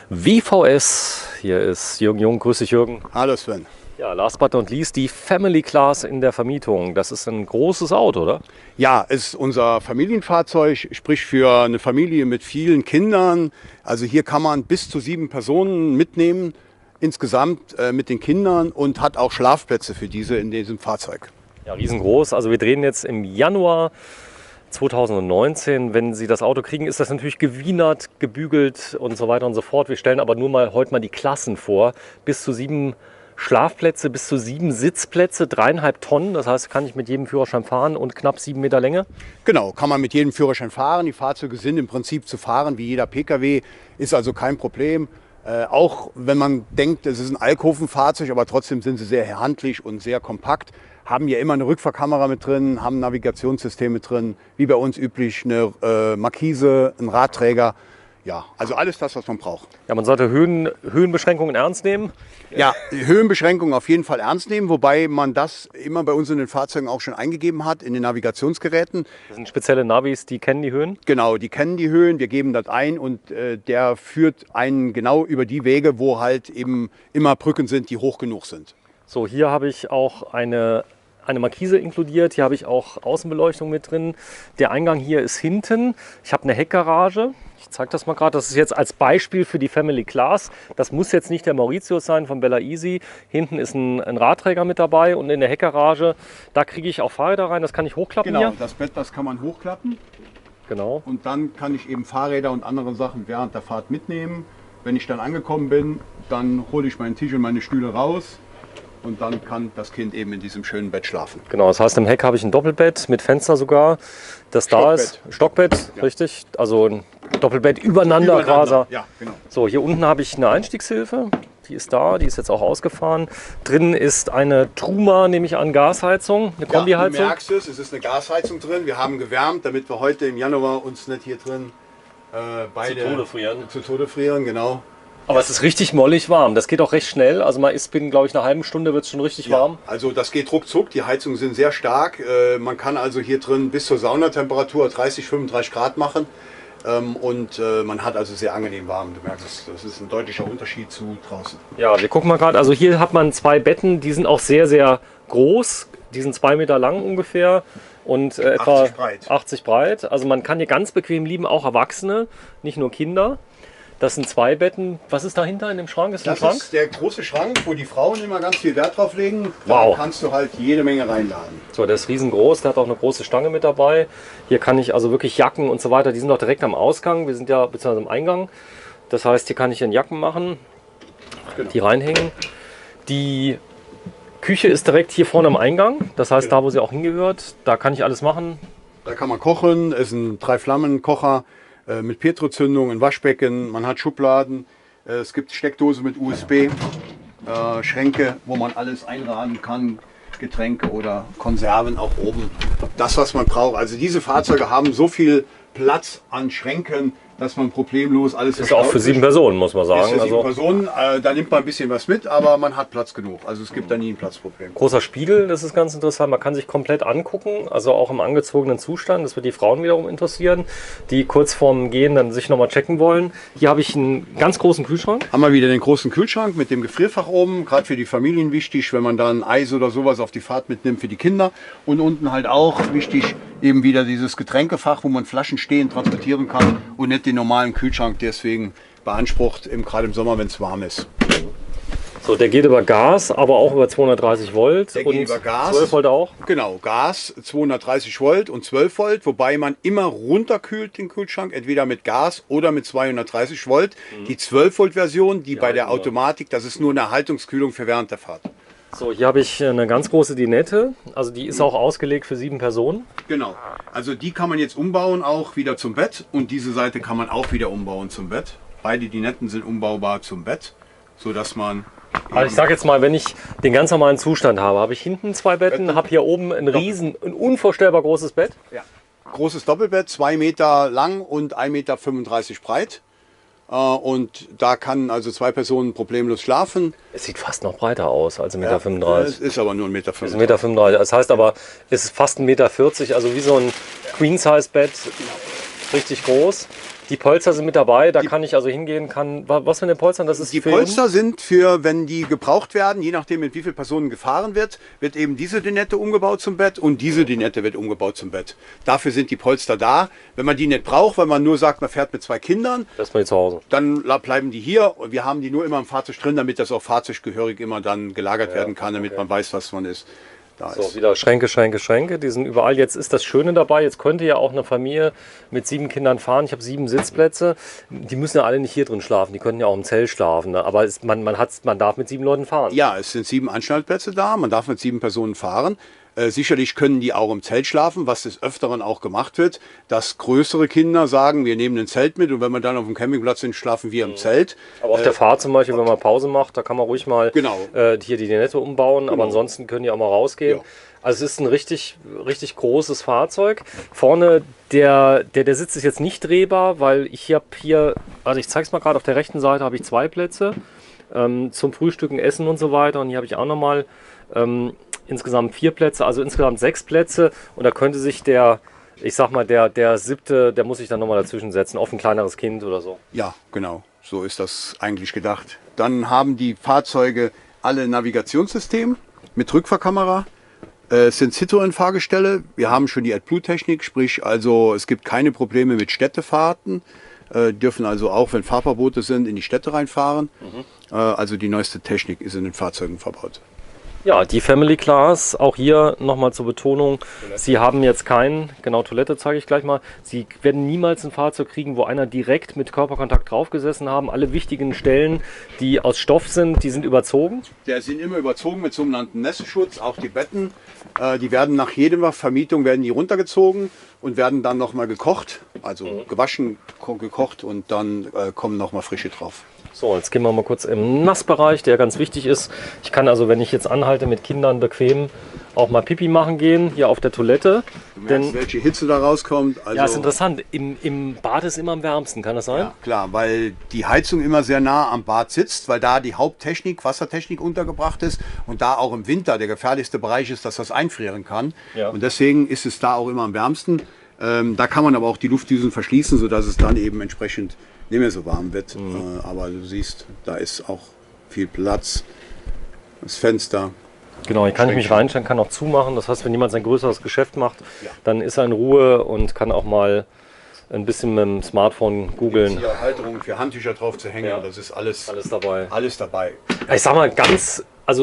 WVS. Hier ist Jürgen Jung. Grüß dich, Jürgen. Hallo Sven. Ja, last but not least, die Family Class in der Vermietung. Das ist ein großes Auto, oder? Ja, es ist unser Familienfahrzeug, sprich für eine Familie mit vielen Kindern. Also hier kann man bis zu 7 Personen mitnehmen, insgesamt mit den Kindern und hat auch Schlafplätze für diese in diesem Fahrzeug. Ja, riesengroß. Also wir drehen jetzt im Januar 2019. Wenn Sie das Auto kriegen, ist das natürlich gewienert, gebügelt und so weiter und so fort. Wir stellen aber heute mal die Klassen vor. Bis zu 7 Schlafplätze, bis zu 7 Sitzplätze, 3,5 Tonnen. Das heißt, kann ich mit jedem Führerschein fahren und knapp 7 Meter Länge. Genau, kann man mit jedem Führerschein fahren. Die Fahrzeuge sind im Prinzip zu fahren wie jeder Pkw, ist also kein Problem. Auch wenn man denkt, es ist ein Alkoven-Fahrzeug, aber trotzdem sind sie sehr handlich und sehr kompakt. Haben hier immer eine Rückfahrkamera mit drin, haben ein Navigationssystem mit drin, wie bei uns üblich, eine Markise, ein Radträger. Ja, also alles das, was man braucht. Ja, man sollte Höhenbeschränkungen ernst nehmen. Ja, Höhenbeschränkungen auf jeden Fall ernst nehmen, wobei man das immer bei uns in den Fahrzeugen auch schon eingegeben hat, in den Navigationsgeräten. Das sind spezielle Navis, die kennen die Höhen. Genau, die kennen die Höhen, wir geben das ein und der führt einen genau über die Wege, wo halt eben immer Brücken sind, die hoch genug sind. So, hier habe ich auch eine Markise inkludiert. Hier habe ich auch Außenbeleuchtung mit drin. Der Eingang hier ist hinten. Ich habe eine Heckgarage. Ich zeige das mal gerade. Das ist jetzt als Beispiel für die Family Class. Das muss jetzt nicht der Mauritius sein von Bella Easy. Hinten ist ein Radträger mit dabei und in der Heckgarage, da kriege ich auch Fahrräder rein. Das kann ich hochklappen Genau, hier. das Bett, das kann man hochklappen. Genau. Und dann kann ich eben Fahrräder und andere Sachen während der Fahrt mitnehmen. Wenn ich dann angekommen bin, dann hole ich meinen Tisch und meine Stühle raus. Und dann kann das Kind eben in diesem schönen Bett schlafen. Genau, das heißt, im Heck habe ich ein Doppelbett mit Fenster sogar. Das da ist Stockbett, ja. Richtig. Also ein Doppelbett übereinander quasi. Ja, genau. So, hier unten habe ich eine Einstiegshilfe. Die ist da, die ist jetzt auch ausgefahren. Drinnen ist eine Truma, nehme ich an, Gasheizung, eine Kombiheizung. Ja, du merkst es ist eine Gasheizung drin. Wir haben gewärmt, damit wir heute im Januar uns nicht hier drin beide zu Tode frieren, genau. Aber es ist richtig mollig warm. Das geht auch recht schnell. Also man ist binnen, glaube ich, einer halben Stunde wird es schon richtig warm. Also das geht ruckzuck. Die Heizungen sind sehr stark. Man kann also hier drin bis zur Saunatemperatur 30, 35 Grad machen. Und man hat also sehr angenehm warm. Du merkst, das ist ein deutlicher Unterschied zu draußen. Ja, wir gucken mal gerade. Also hier hat man 2 Betten. Die sind auch sehr, sehr groß. Die sind 2 Meter lang ungefähr. Und etwa 80 breit. Also man kann hier ganz bequem liegen, auch Erwachsene, nicht nur Kinder. Das sind 2 Betten. Was ist dahinter in dem Schrank? Ist das Schrank? Ist der große Schrank, wo die Frauen immer ganz viel Wert drauf legen. Wow. Da kannst du halt jede Menge reinladen. So, der ist riesengroß. Der hat auch eine große Stange mit dabei. Hier kann ich also wirklich Jacken und so weiter. Die sind auch direkt am Ausgang. Wir sind ja beziehungsweise am Eingang. Das heißt, hier kann ich Jacken machen, genau, die reinhängen. Die Küche ist direkt hier vorne am Eingang. Das heißt, genau, da wo sie auch hingehört. Da kann ich alles machen. Da kann man kochen. Es ist ein 3-Flammen-Kocher. Mit Petrozündung, ein Waschbecken, man hat Schubladen, es gibt Steckdose mit USB, Schränke, wo man alles einladen kann, Getränke oder Konserven auch oben. Das, was man braucht. Also diese Fahrzeuge haben so viel Platz an Schränken, dass man problemlos alles ist auch für 7 Personen, muss man sagen. Ist für 7 Personen, da nimmt man ein bisschen was mit, aber man hat Platz genug. Also es gibt da nie ein Platzproblem. Großer Spiegel, das ist ganz interessant. Man kann sich komplett angucken, also auch im angezogenen Zustand. Das wird die Frauen wiederum interessieren, die kurz vorm Gehen dann sich nochmal checken wollen. Hier habe ich einen ganz großen Kühlschrank. Haben wir wieder den großen Kühlschrank mit dem Gefrierfach oben, gerade für die Familien wichtig, wenn man dann Eis oder sowas auf die Fahrt mitnimmt für die Kinder. Und unten halt auch wichtig, eben wieder dieses Getränkefach, wo man Flaschen stehen transportieren kann und nicht den normalen Kühlschrank, deswegen beansprucht, gerade im Sommer, wenn es warm ist. So, der geht über Gas, aber auch über 230 Volt Der und geht über Gas. 12 Volt auch. Genau, Gas 230 Volt und 12 Volt, wobei man immer runterkühlt den Kühlschrank, entweder mit Gas oder mit 230 Volt. Die 12 Volt Version, die bei der Automatik, das ist nur eine Erhaltungskühlung für während der Fahrt. So, hier habe ich eine ganz große Dinette, also die ist auch ausgelegt für 7 Personen. Genau, also die kann man jetzt umbauen auch wieder zum Bett und diese Seite kann man auch wieder umbauen zum Bett. Beide Dinetten sind umbaubar zum Bett, sodass man... Also ich sage jetzt mal, wenn ich den ganz normalen Zustand habe, habe ich hinten 2 Betten, habe hier oben ein unvorstellbar großes Bett. Ja. Großes Doppelbett, 2 Meter lang und 1,35 Meter breit. Und da kann also 2 Personen problemlos schlafen. Es sieht fast noch breiter aus als 1,35 Meter. Es ist aber nur 1,35 Meter. Es ist 1,35 Meter. Das heißt aber, es ist fast 1,40 Meter, also wie so ein Queen-Size-Bett, richtig groß. Die Polster sind mit dabei, da kann ich also hingehen, was für eine Polster? Das ist die Polster sind für, wenn die gebraucht werden, je nachdem mit wie vielen Personen gefahren wird eben diese Dinette umgebaut zum Bett und diese Dinette wird umgebaut zum Bett. Dafür sind die Polster da. Wenn man die nicht braucht, weil man nur sagt, man fährt mit 2 Kindern, das mal zu Hause. Dann bleiben die hier und wir haben die nur immer im Fahrzeug drin, damit das auch fahrzeuggehörig immer dann gelagert werden kann, damit man weiß, was man ist. So, wieder Schränke, Schränke, Schränke, die sind überall. Jetzt ist das Schöne dabei, jetzt könnte ja auch eine Familie mit 7 Kindern fahren. Ich habe 7 Sitzplätze. Die müssen ja alle nicht hier drin schlafen, die könnten ja auch im Zelt schlafen. Ne? Aber man darf mit 7 Leuten fahren. Ja, es sind 7 Anschnallplätze da, man darf mit 7 Personen fahren. Sicherlich können die auch im Zelt schlafen, was des Öfteren auch gemacht wird, dass größere Kinder sagen, wir nehmen ein Zelt mit und wenn wir dann auf dem Campingplatz sind, schlafen wir im Zelt. Aber auf der Fahrt zum Beispiel, wenn man Pause macht, da kann man ruhig mal Genau. Hier die Dinette umbauen, aber ansonsten können die auch mal rausgehen. Ja. Also es ist ein richtig, richtig großes Fahrzeug. Vorne, der Sitz ist jetzt nicht drehbar, weil ich habe hier, also ich zeige es mal gerade, auf der rechten Seite habe ich 2 Plätze zum Frühstücken, Essen und so weiter. Und hier habe ich auch nochmal insgesamt 4 Plätze, also insgesamt 6 Plätze. Und da könnte sich der 7., der muss sich dann nochmal dazwischen setzen, auf ein kleineres Kind oder so. Ja, genau, so ist das eigentlich gedacht. Dann haben die Fahrzeuge alle Navigationssystem mit Rückfahrkamera. Es sind Citroën-Fahrgestelle. Wir haben schon die AdBlue-Technik, sprich also es gibt keine Probleme mit Städtefahrten. Dürfen also auch, wenn Fahrverbote sind, in die Städte reinfahren. Also die neueste Technik ist in den Fahrzeugen verbaut. Ja, die Family Class, auch hier nochmal zur Betonung, Sie haben jetzt Toilette zeige ich gleich mal, Sie werden niemals ein Fahrzeug kriegen, wo einer direkt mit Körperkontakt draufgesessen haben. Alle wichtigen Stellen, die aus Stoff sind, die sind überzogen. Die sind immer überzogen mit sogenannten Nässeschutz, auch die Betten. Die werden nach jeder Vermietung die runtergezogen und werden dann nochmal gekocht, also gewaschen, gekocht und dann kommen nochmal frische drauf. So, jetzt gehen wir mal kurz im Nassbereich, der ganz wichtig ist. Ich kann also, wenn ich jetzt anhalte mit Kindern bequem, auch mal Pipi machen gehen, hier auf der Toilette. Du merkst, welche Hitze da rauskommt. Also, ja, ist interessant. Im Bad ist immer am wärmsten, kann das sein? Ja, klar, weil die Heizung immer sehr nah am Bad sitzt, weil da die Haupttechnik, Wassertechnik untergebracht ist und da auch im Winter der gefährlichste Bereich ist, dass das einfrieren kann. Ja. Und deswegen ist es da auch immer am wärmsten. Da kann man aber auch die Luftdüsen verschließen, sodass es dann eben entsprechend nicht mehr so warm wird. Aber du siehst, da ist auch viel Platz. Das Fenster. Genau, hier kann ich mich reinstellen, kann auch zumachen. Das heißt, wenn jemand sein größeres Geschäft macht, dann ist er in Ruhe und kann auch mal ein bisschen mit dem Smartphone googeln. Hier Halterungen für Handtücher drauf zu hängen, das ist alles dabei. Alles dabei. Ich sag mal,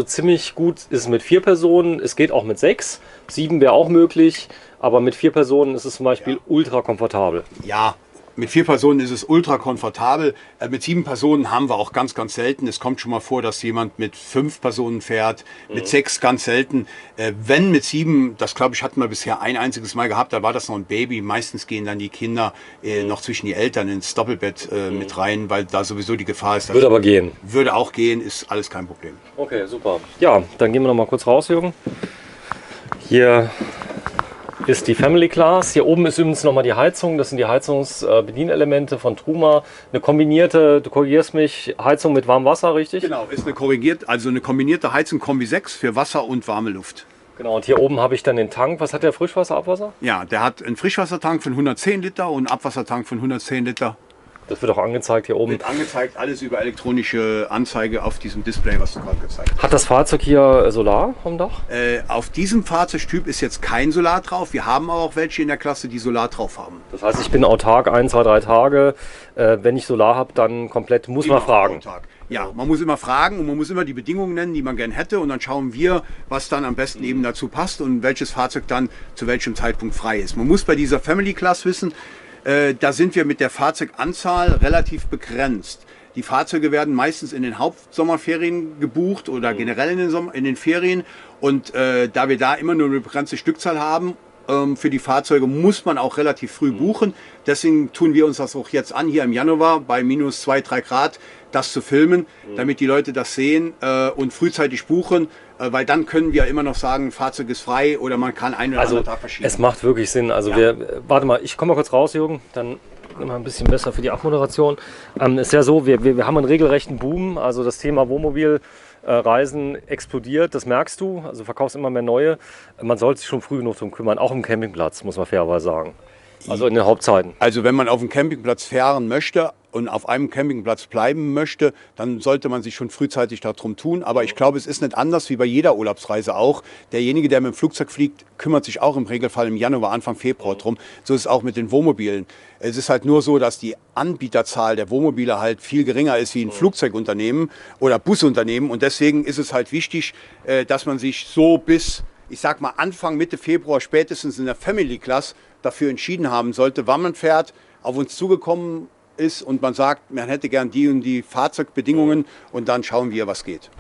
ziemlich gut ist es mit 4 Personen. Es geht auch mit 6. 7 wäre auch möglich, aber mit 4 Personen ist es zum Beispiel ultra komfortabel. Ja. Mit 4 Personen ist es ultra komfortabel. Mit 7 Personen haben wir auch ganz, ganz selten. Es kommt schon mal vor, dass jemand mit 5 Personen fährt, mit 6 ganz selten. Wenn mit 7, das glaube ich, hatten wir bisher ein einziges Mal gehabt, da war das noch ein Baby. Meistens gehen dann die Kinder noch zwischen die Eltern ins Doppelbett mit rein, weil da sowieso die Gefahr ist. Würde aber gehen. Würde auch gehen, ist alles kein Problem. Okay, super. Ja, dann gehen wir noch mal kurz raus, Jürgen. Hier ist die Family Class. Hier oben ist übrigens nochmal die Heizung. Das sind die Heizungsbedienelemente von Truma. Eine kombinierte, du korrigierst mich, Heizung mit warmem Wasser, richtig? Genau, ist eine kombinierte Heizung Kombi 6 für Wasser und warme Luft. Genau, und hier oben habe ich dann den Tank. Was hat der? Frischwasser, Abwasser? Ja, der hat einen Frischwassertank von 110 Liter und einen Abwassertank von 110 Liter. Das wird auch angezeigt hier oben. Wird angezeigt, alles über elektronische Anzeige auf diesem Display, was du gerade gezeigt hast. Hat das Fahrzeug hier Solar am Dach? Auf diesem Fahrzeugtyp ist jetzt kein Solar drauf. Wir haben aber auch welche in der Klasse, die Solar drauf haben. Das heißt, ich bin autark 1, 2, 3 Tage. Wenn ich Solar habe, dann komplett, muss man fragen. Autark. Ja, man muss immer fragen und man muss immer die Bedingungen nennen, die man gern hätte. Und dann schauen wir, was dann am besten eben dazu passt und welches Fahrzeug dann zu welchem Zeitpunkt frei ist. Man muss bei dieser Family Class wissen, da sind wir mit der Fahrzeuganzahl relativ begrenzt. Die Fahrzeuge werden meistens in den Hauptsommerferien gebucht oder generell in den Ferien. Und da wir da immer nur eine begrenzte Stückzahl haben, für die Fahrzeuge muss man auch relativ früh buchen. Deswegen tun wir uns das auch jetzt an, hier im Januar bei minus 2, 3 Grad, das zu filmen, damit die Leute das sehen und frühzeitig buchen. Weil dann können wir immer noch sagen, Fahrzeug ist frei oder man kann einen oder anderen Tag verschieben. Es macht wirklich Sinn. Also warte mal, ich komme mal kurz raus, Jürgen, dann immer ein bisschen besser für die Abmoderation. Ist ja so, wir haben einen regelrechten Boom, also das Thema Wohnmobilreisen explodiert, das merkst du, also du verkaufst immer mehr neue. Man sollte sich schon früh genug darum kümmern, auch im Campingplatz, muss man fairerweise sagen. Also in den Hauptzeiten. Also wenn man auf dem Campingplatz fahren möchte und auf einem Campingplatz bleiben möchte, dann sollte man sich schon frühzeitig darum tun. Aber ich glaube, es ist nicht anders wie bei jeder Urlaubsreise auch. Derjenige, der mit dem Flugzeug fliegt, kümmert sich auch im Regelfall im Januar, Anfang Februar drum. So ist es auch mit den Wohnmobilen. Es ist halt nur so, dass die Anbieterzahl der Wohnmobile halt viel geringer ist wie ein Flugzeugunternehmen oder Busunternehmen. Und deswegen ist es halt wichtig, dass man sich so bis, ich sag mal, Anfang, Mitte Februar spätestens in der Family Class dafür entschieden haben sollte, wann man fährt, auf uns zugekommen ist und man sagt, man hätte gern die und die Fahrzeugbedingungen und dann schauen wir, was geht.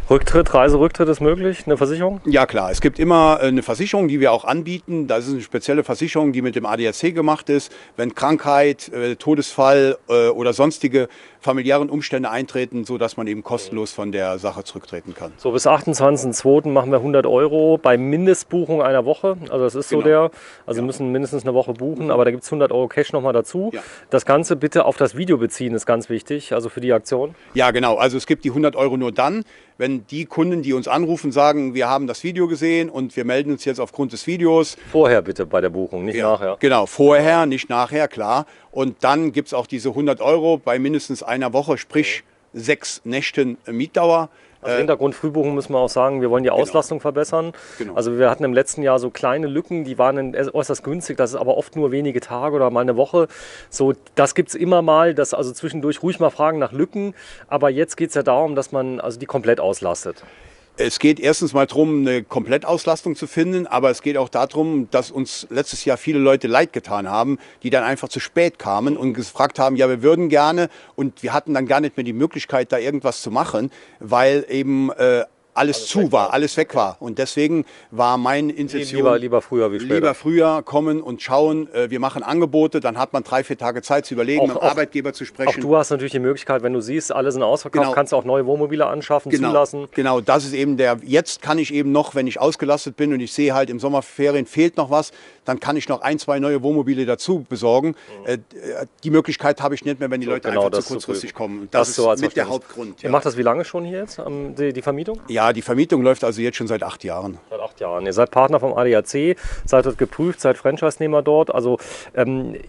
Rücktritt, Reiserücktritt ist möglich, eine Versicherung? Ja klar, es gibt immer eine Versicherung, die wir auch anbieten. Das ist eine spezielle Versicherung, die mit dem ADAC gemacht ist. Wenn Krankheit, Todesfall oder sonstige familiären Umstände eintreten, sodass man eben kostenlos von der Sache zurücktreten kann. So, bis 28.02. machen wir 100 € bei Mindestbuchung einer Woche. Also das ist so der, also müssen mindestens eine Woche buchen, aber da gibt es 100 € Cash nochmal dazu. Ja. Das Ganze bitte auf das Video beziehen, ist ganz wichtig, also für die Aktion. Ja genau, also es gibt die 100 € nur dann, wenn die Kunden, die uns anrufen, sagen, wir haben das Video gesehen und wir melden uns jetzt aufgrund des Videos. Vorher bitte bei der Buchung, nicht nachher. Genau, vorher, nicht nachher, klar. Und dann gibt es auch diese 100 € bei mindestens einer Woche, sprich 6 Nächten Mietdauer. Also Hintergrund Frühbuchung müssen wir auch sagen, wir wollen die Auslastung verbessern. Genau. Also wir hatten im letzten Jahr so kleine Lücken, die waren äußerst günstig, das ist aber oft nur wenige Tage oder mal eine Woche. So, das gibt es immer mal, dass also zwischendurch ruhig mal fragen nach Lücken, aber jetzt geht es ja darum, dass man also die komplett auslastet. Es geht erstens mal darum, eine Komplettauslastung zu finden, aber es geht auch darum, dass uns letztes Jahr viele Leute leid getan haben, die dann einfach zu spät kamen und gefragt haben, ja, wir würden gerne, und wir hatten dann gar nicht mehr die Möglichkeit, da irgendwas zu machen, weil eben alles zu war, alles weg war. Und deswegen war meine Intention, lieber früher wie später. Lieber früher kommen und schauen, wir machen Angebote, dann hat man 3, 4 Tage Zeit zu überlegen, mit dem Arbeitgeber zu sprechen. Auch du hast natürlich die Möglichkeit, wenn du siehst, alle sind ausverkauft, kannst du auch neue Wohnmobile anschaffen, zulassen. Genau, das ist eben jetzt kann ich eben noch, wenn ich ausgelastet bin und ich sehe halt im Sommerferien fehlt noch was, dann kann ich noch 1, 2 neue Wohnmobile dazu besorgen. Die Möglichkeit habe ich nicht mehr, wenn die Leute einfach zu kurzfristig kommen. Das ist so mit der Hauptgrund. Ihr macht das wie lange schon hier jetzt, die Vermietung? Ja, die Vermietung läuft also jetzt schon seit 8 Jahren. Seit 8 Jahren. Ihr seid Partner vom ADAC, seid dort geprüft, seid Franchise-Nehmer dort. Also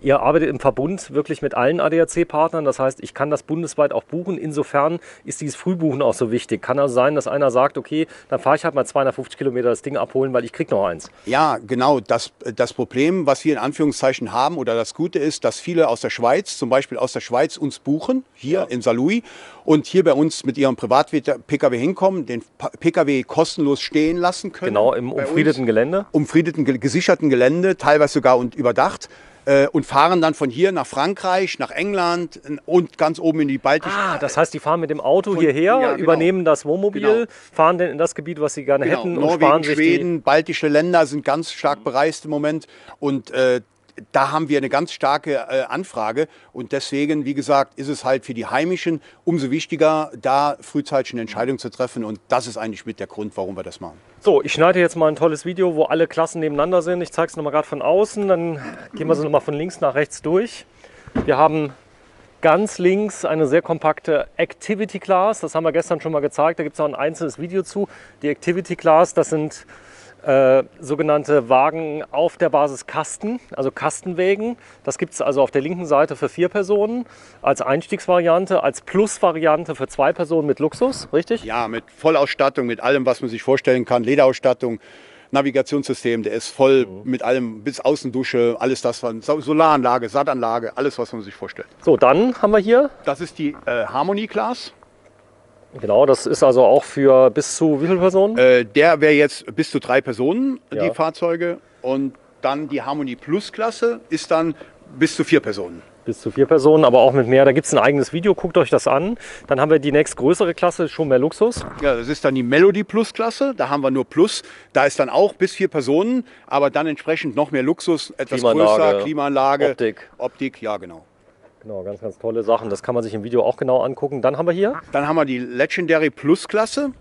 ihr arbeitet im Verbund wirklich mit allen ADAC-Partnern. Das heißt, ich kann das bundesweit auch buchen. Insofern ist dieses Frühbuchen auch so wichtig. Kann also sein, dass einer sagt, okay, dann fahre ich halt mal 250 Kilometer das Ding abholen, weil ich krieg noch eins. Ja, genau. Das Problem, was wir in Anführungszeichen haben, oder das Gute ist, dass viele aus der Schweiz, zum Beispiel aus der Schweiz, uns buchen, hier in Saarlouis, und hier bei uns mit ihrem Privat-Pkw hinkommen, den Pkw kostenlos stehen lassen können. Genau, im umfriedeten Gelände. Umfriedeten, gesicherten Gelände, teilweise sogar und überdacht. Und fahren dann von hier nach Frankreich, nach England und ganz oben in die baltischen. Das heißt, die fahren mit dem Auto hierher, übernehmen das Wohnmobil, fahren dann in das Gebiet, was sie gerne hätten. Norwegen, und sparen sich Schweden, baltische Länder sind ganz stark bereist im Moment. Und da haben wir eine ganz starke Anfrage. Und deswegen, wie gesagt, ist es halt für die Heimischen umso wichtiger, da frühzeitig eine Entscheidung zu treffen. Und das ist eigentlich mit der Grund, warum wir das machen. So, ich schneide jetzt mal ein tolles Video, wo alle Klassen nebeneinander sind. Ich zeige es nochmal gerade von außen, dann gehen wir so nochmal von links nach rechts durch. Wir haben ganz links eine sehr kompakte Activity Class. Das haben wir gestern schon mal gezeigt. Da gibt es auch ein einzelnes Video zu. Die Activity Class, das sind sogenannte Wagen auf der Basis Kasten, also Kastenwägen. Das gibt es also auf der linken Seite für 4 Personen als Einstiegsvariante, als Plusvariante für 2 Personen mit Luxus, richtig? Ja, mit Vollausstattung, mit allem, was man sich vorstellen kann. Lederausstattung, Navigationssystem, der ist voll mit allem, bis Außendusche, alles das, Solaranlage, Sattanlage, alles, was man sich vorstellt. So, dann haben wir hier. Das ist die Harmony Class. Genau, das ist also auch für bis zu wie viele Personen? Der wäre jetzt bis zu 3 Personen, Ja. die Fahrzeuge. Und dann die Harmony Plus Klasse ist dann bis zu 4 Personen. Bis zu 4 Personen, aber auch mit mehr. Da gibt es ein eigenes Video, guckt euch das an. Dann haben wir die nächstgrößere Klasse, schon mehr Luxus. Ja, das ist dann die Melody Plus Klasse. Da haben wir nur Plus. Da ist dann auch bis 4 Personen, aber dann entsprechend noch mehr Luxus, etwas größer, Klimaanlage, Optik, ja genau. Genau, ganz, ganz tolle Sachen. Das kann man sich im Video auch genau angucken. Dann haben wir hier. Dann haben wir die Legendary Plus Klasse.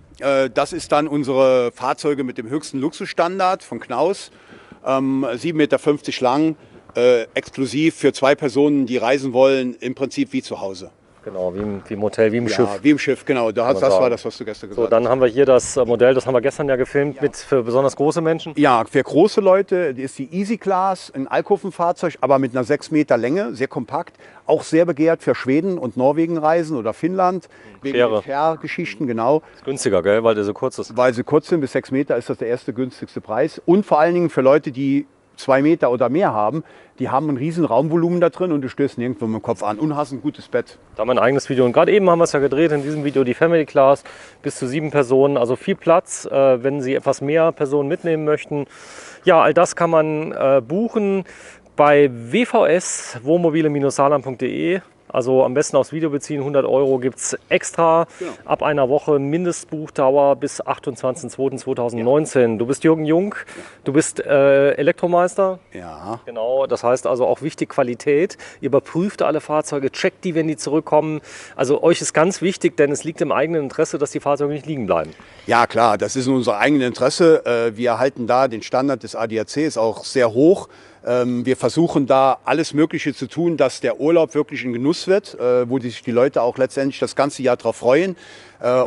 Das ist dann unsere Fahrzeuge mit dem höchsten Luxusstandard von Knaus. 7,50 Meter lang, exklusiv für 2 Personen, die reisen wollen, im Prinzip wie zu Hause. Genau, wie im Hotel, wie im Schiff. Ja, wie im Schiff, genau. Das war das, was du gestern gesagt So, hast. dann haben wir hier das Modell, das haben wir gestern ja gefilmt, für besonders große Menschen. Ja, für große Leute ist die Easy Class ein Alkoven-Fahrzeug, aber mit einer 6 Meter Länge, sehr kompakt. Auch sehr begehrt für Schweden und Norwegen reisen oder Finnland. Wegen den Fährgeschichten, genau. Ist günstiger, gell, weil der so kurz ist. Weil sie kurz sind, bis 6 Meter ist das der erste günstigste Preis. Und vor allen Dingen für Leute, die 2 Meter oder mehr haben, die haben ein riesen Raumvolumen da drin und du stößt nirgendwo mit dem Kopf an und hast ein gutes Bett. Da haben wir ein eigenes Video und gerade eben haben wir es ja gedreht, in diesem Video die Family Class, bis zu 7 Personen, also viel Platz, wenn Sie etwas mehr Personen mitnehmen möchten. Ja, all das kann man buchen bei WVS, wohnmobile-saarland.de. Also am besten aufs Video beziehen, 100 € gibt es extra, Genau. ab einer Woche Mindestbuchdauer bis 28.02.2019. Du bist Jürgen Jung, du bist Elektromeister. Ja. Genau, das heißt also auch wichtig Qualität. Ihr überprüft alle Fahrzeuge, checkt die, wenn die zurückkommen. Also euch ist ganz wichtig, denn es liegt im eigenen Interesse, dass die Fahrzeuge nicht liegen bleiben. Ja klar, das ist in unser eigenes Interesse. Wir halten da den Standard des ADAC, ist auch sehr hoch. Wir versuchen da alles Mögliche zu tun, dass der Urlaub wirklich ein Genuss wird, wo sich die Leute auch letztendlich das ganze Jahr darauf freuen.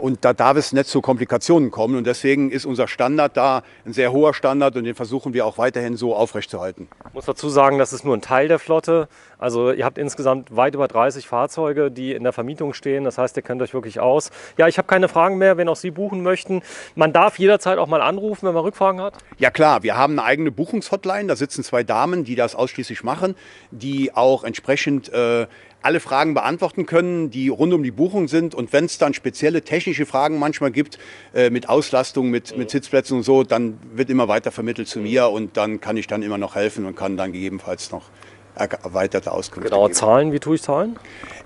Und da darf es nicht zu Komplikationen kommen. Und deswegen ist unser Standard da ein sehr hoher Standard und den versuchen wir auch weiterhin so aufrechtzuerhalten. Ich muss dazu sagen, das ist nur ein Teil der Flotte. Also ihr habt insgesamt weit über 30 Fahrzeuge, die in der Vermietung stehen. Das heißt, ihr kennt euch wirklich aus. Ja, ich habe keine Fragen mehr, wenn auch Sie buchen möchten. Man darf jederzeit auch mal anrufen, wenn man Rückfragen hat. Ja klar, wir haben eine eigene Buchungshotline. Da sitzen 2 Damen, die das ausschließlich machen, die auch entsprechend alle Fragen beantworten können, die rund um die Buchung sind. Und wenn es dann spezielle technische Fragen manchmal gibt, mit Auslastung, mit Sitzplätzen und so, dann wird immer weiter vermittelt zu mir und dann kann ich dann immer noch helfen und kann dann gegebenenfalls noch erweiterte Auskünfte Genau, geben. Zahlen, wie tue ich Zahlen?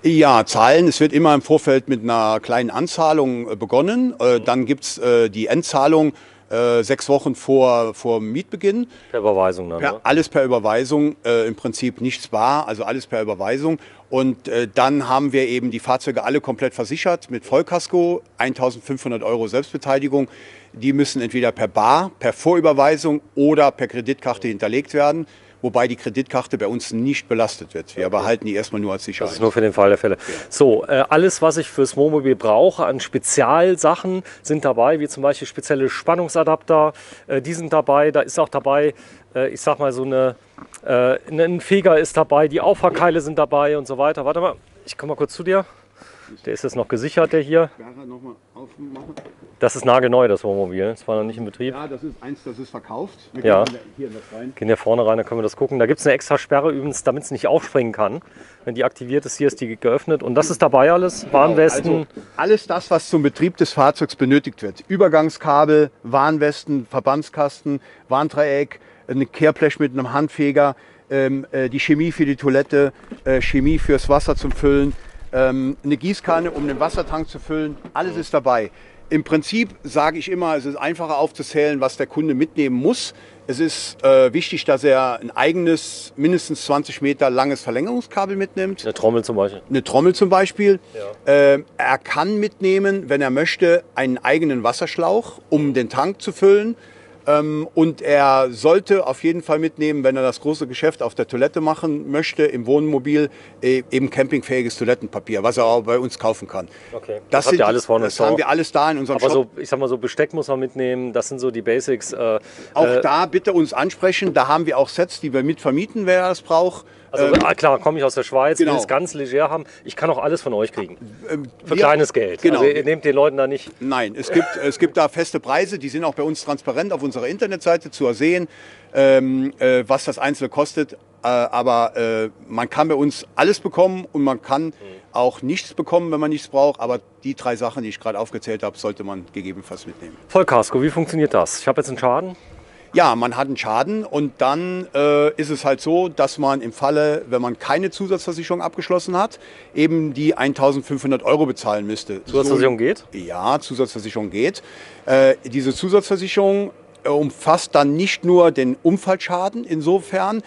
Ja, Zahlen. Es wird immer im Vorfeld mit einer kleinen Anzahlung begonnen. Dann gibt es die Endzahlung 6 Wochen vor Mietbeginn. Per Überweisung dann, ne? Alles per Überweisung, im Prinzip nichts bar, also alles per Überweisung. Und dann haben wir eben die Fahrzeuge alle komplett versichert mit Vollkasko, 1.500 € Selbstbeteiligung. Die müssen entweder per Bar, per Vorüberweisung oder per Kreditkarte hinterlegt werden. Wobei die Kreditkarte bei uns nicht belastet wird. Wir behalten die erstmal nur als Sicherheit. Das ist nur für den Fall der Fälle. So, alles, was ich fürs Wohnmobil brauche an Spezialsachen, sind dabei, wie zum Beispiel spezielle Spannungsadapter. Die sind dabei. Da ist auch dabei, ich sag mal, so ein Feger ist dabei, die Auffahrkeile sind dabei und so weiter. Warte mal, ich komme mal kurz zu dir. Der ist jetzt noch gesichert, der hier. Noch mal aufmachen. Das ist nagelneu, das Wohnmobil. Das war noch nicht in Betrieb. Ja, das ist eins, das ist verkauft. Wir Ja. gehen hier in das rein. Gehen hier vorne rein, da können wir das gucken. Da gibt es eine extra Sperre übrigens, damit es nicht aufspringen kann. Wenn die aktiviert ist, hier ist die geöffnet. Und das ist dabei alles. Warnwesten. Also alles das, was zum Betrieb des Fahrzeugs benötigt wird. Übergangskabel, Warnwesten, Verbandskasten, Warndreieck, ein Kehrblech mit einem Handfeger, die Chemie für die Toilette, Chemie fürs Wasser zum Füllen, eine Gießkanne, um den Wassertank zu füllen. Alles ist dabei. Im Prinzip sage ich immer, es ist einfacher aufzuzählen, was der Kunde mitnehmen muss. Es ist wichtig, dass er ein eigenes, mindestens 20 Meter langes Verlängerungskabel mitnimmt. Eine Trommel zum Beispiel. Eine Trommel zum Beispiel. Ja. Er kann mitnehmen, wenn er möchte, einen eigenen Wasserschlauch, um den Tank zu füllen. Und er sollte auf jeden Fall mitnehmen, wenn er das große Geschäft auf der Toilette machen möchte, im Wohnmobil, eben campingfähiges Toilettenpapier, was er auch bei uns kaufen kann. Okay. Das habt ihr alles vorne im Das haben Store. wir alles da in unserem Aber Shop. so, ich sag mal, so Besteck muss man mitnehmen. Das sind so die Basics. Auch da bitte uns ansprechen. Da haben wir auch Sets, die wir mit vermieten, wer das braucht. Also klar, komme ich aus der Schweiz, Genau. will es ganz leger haben. Ich kann auch alles von euch kriegen. Für wir- kleines Geld. Genau. Also ihr nehmt den Leuten da nicht. Nein, es gibt da feste Preise, die sind auch bei uns transparent auf unserer Internetseite zu ersehen, was das Einzelne kostet. Aber man kann bei uns alles bekommen und man kann auch nichts bekommen, wenn man nichts braucht. Aber die 3 Sachen, die ich gerade aufgezählt habe, sollte man gegebenenfalls mitnehmen. Vollkasko, wie funktioniert das? Ich habe jetzt einen Schaden. Ja, man hat einen Schaden und dann ist es halt so, dass man im Falle, wenn man keine Zusatzversicherung abgeschlossen hat, eben die 1.500 € bezahlen müsste. Zusatzversicherung geht? Ja, Zusatzversicherung geht. Diese Zusatzversicherung umfasst dann nicht nur den Unfallschaden insofern,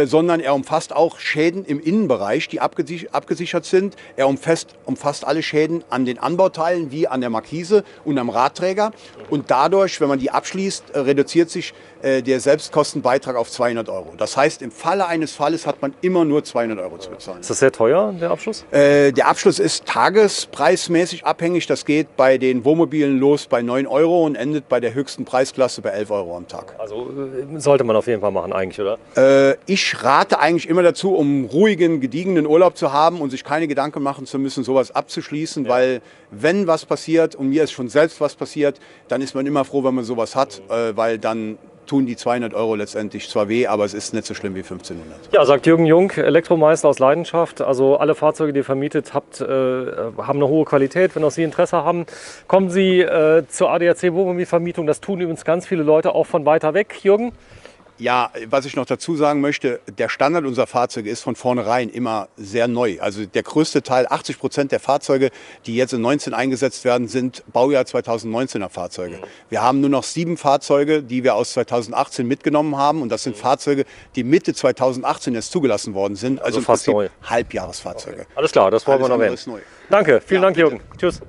sondern er umfasst auch Schäden im Innenbereich, die abgesichert sind. Er umfasst alle Schäden an den Anbauteilen wie an der Markise und am Radträger. Und dadurch, wenn man die abschließt, reduziert sich der Selbstkostenbeitrag auf 200 €. Das heißt, im Falle eines Falles hat man immer nur 200 € zu bezahlen. Ist das sehr teuer, der Abschluss? Der Abschluss ist tagespreismäßig abhängig. Das geht bei den Wohnmobilen los bei 9 € und endet bei der höchsten Preisklasse bei 11 € am Tag. Also sollte man auf jeden Fall machen eigentlich, oder? Ich rate eigentlich immer dazu, um ruhigen, gediegenen Urlaub zu haben und sich keine Gedanken machen zu müssen, sowas abzuschließen, weil wenn was passiert, und mir ist schon selbst was passiert, dann ist man immer froh, wenn man sowas hat, weil dann tun die 200 € letztendlich zwar weh, aber es ist nicht so schlimm wie 1500. Ja, sagt Jürgen Jung, Elektromeister aus Leidenschaft. Also alle Fahrzeuge, die ihr vermietet habt, haben eine hohe Qualität. Wenn auch Sie Interesse haben, kommen Sie zur ADAC Wohnmobilvermietung. Das tun übrigens ganz viele Leute auch von weiter weg. Jürgen? Ja, was ich noch dazu sagen möchte, der Standard unserer Fahrzeuge ist von vornherein immer sehr neu. Also der größte Teil, 80% der Fahrzeuge, die jetzt in 19 eingesetzt werden, sind Baujahr 2019er Fahrzeuge. Wir haben nur noch 7 Fahrzeuge, die wir aus 2018 mitgenommen haben. Und das sind Fahrzeuge, die Mitte 2018 erst zugelassen worden sind. Also im fast Prinzip neu. Halbjahresfahrzeuge. Alles klar, das wollen wir Alles noch andere erwähnen. ist neu. Danke, vielen Ja, Dank, bitte. Jürgen. Tschüss.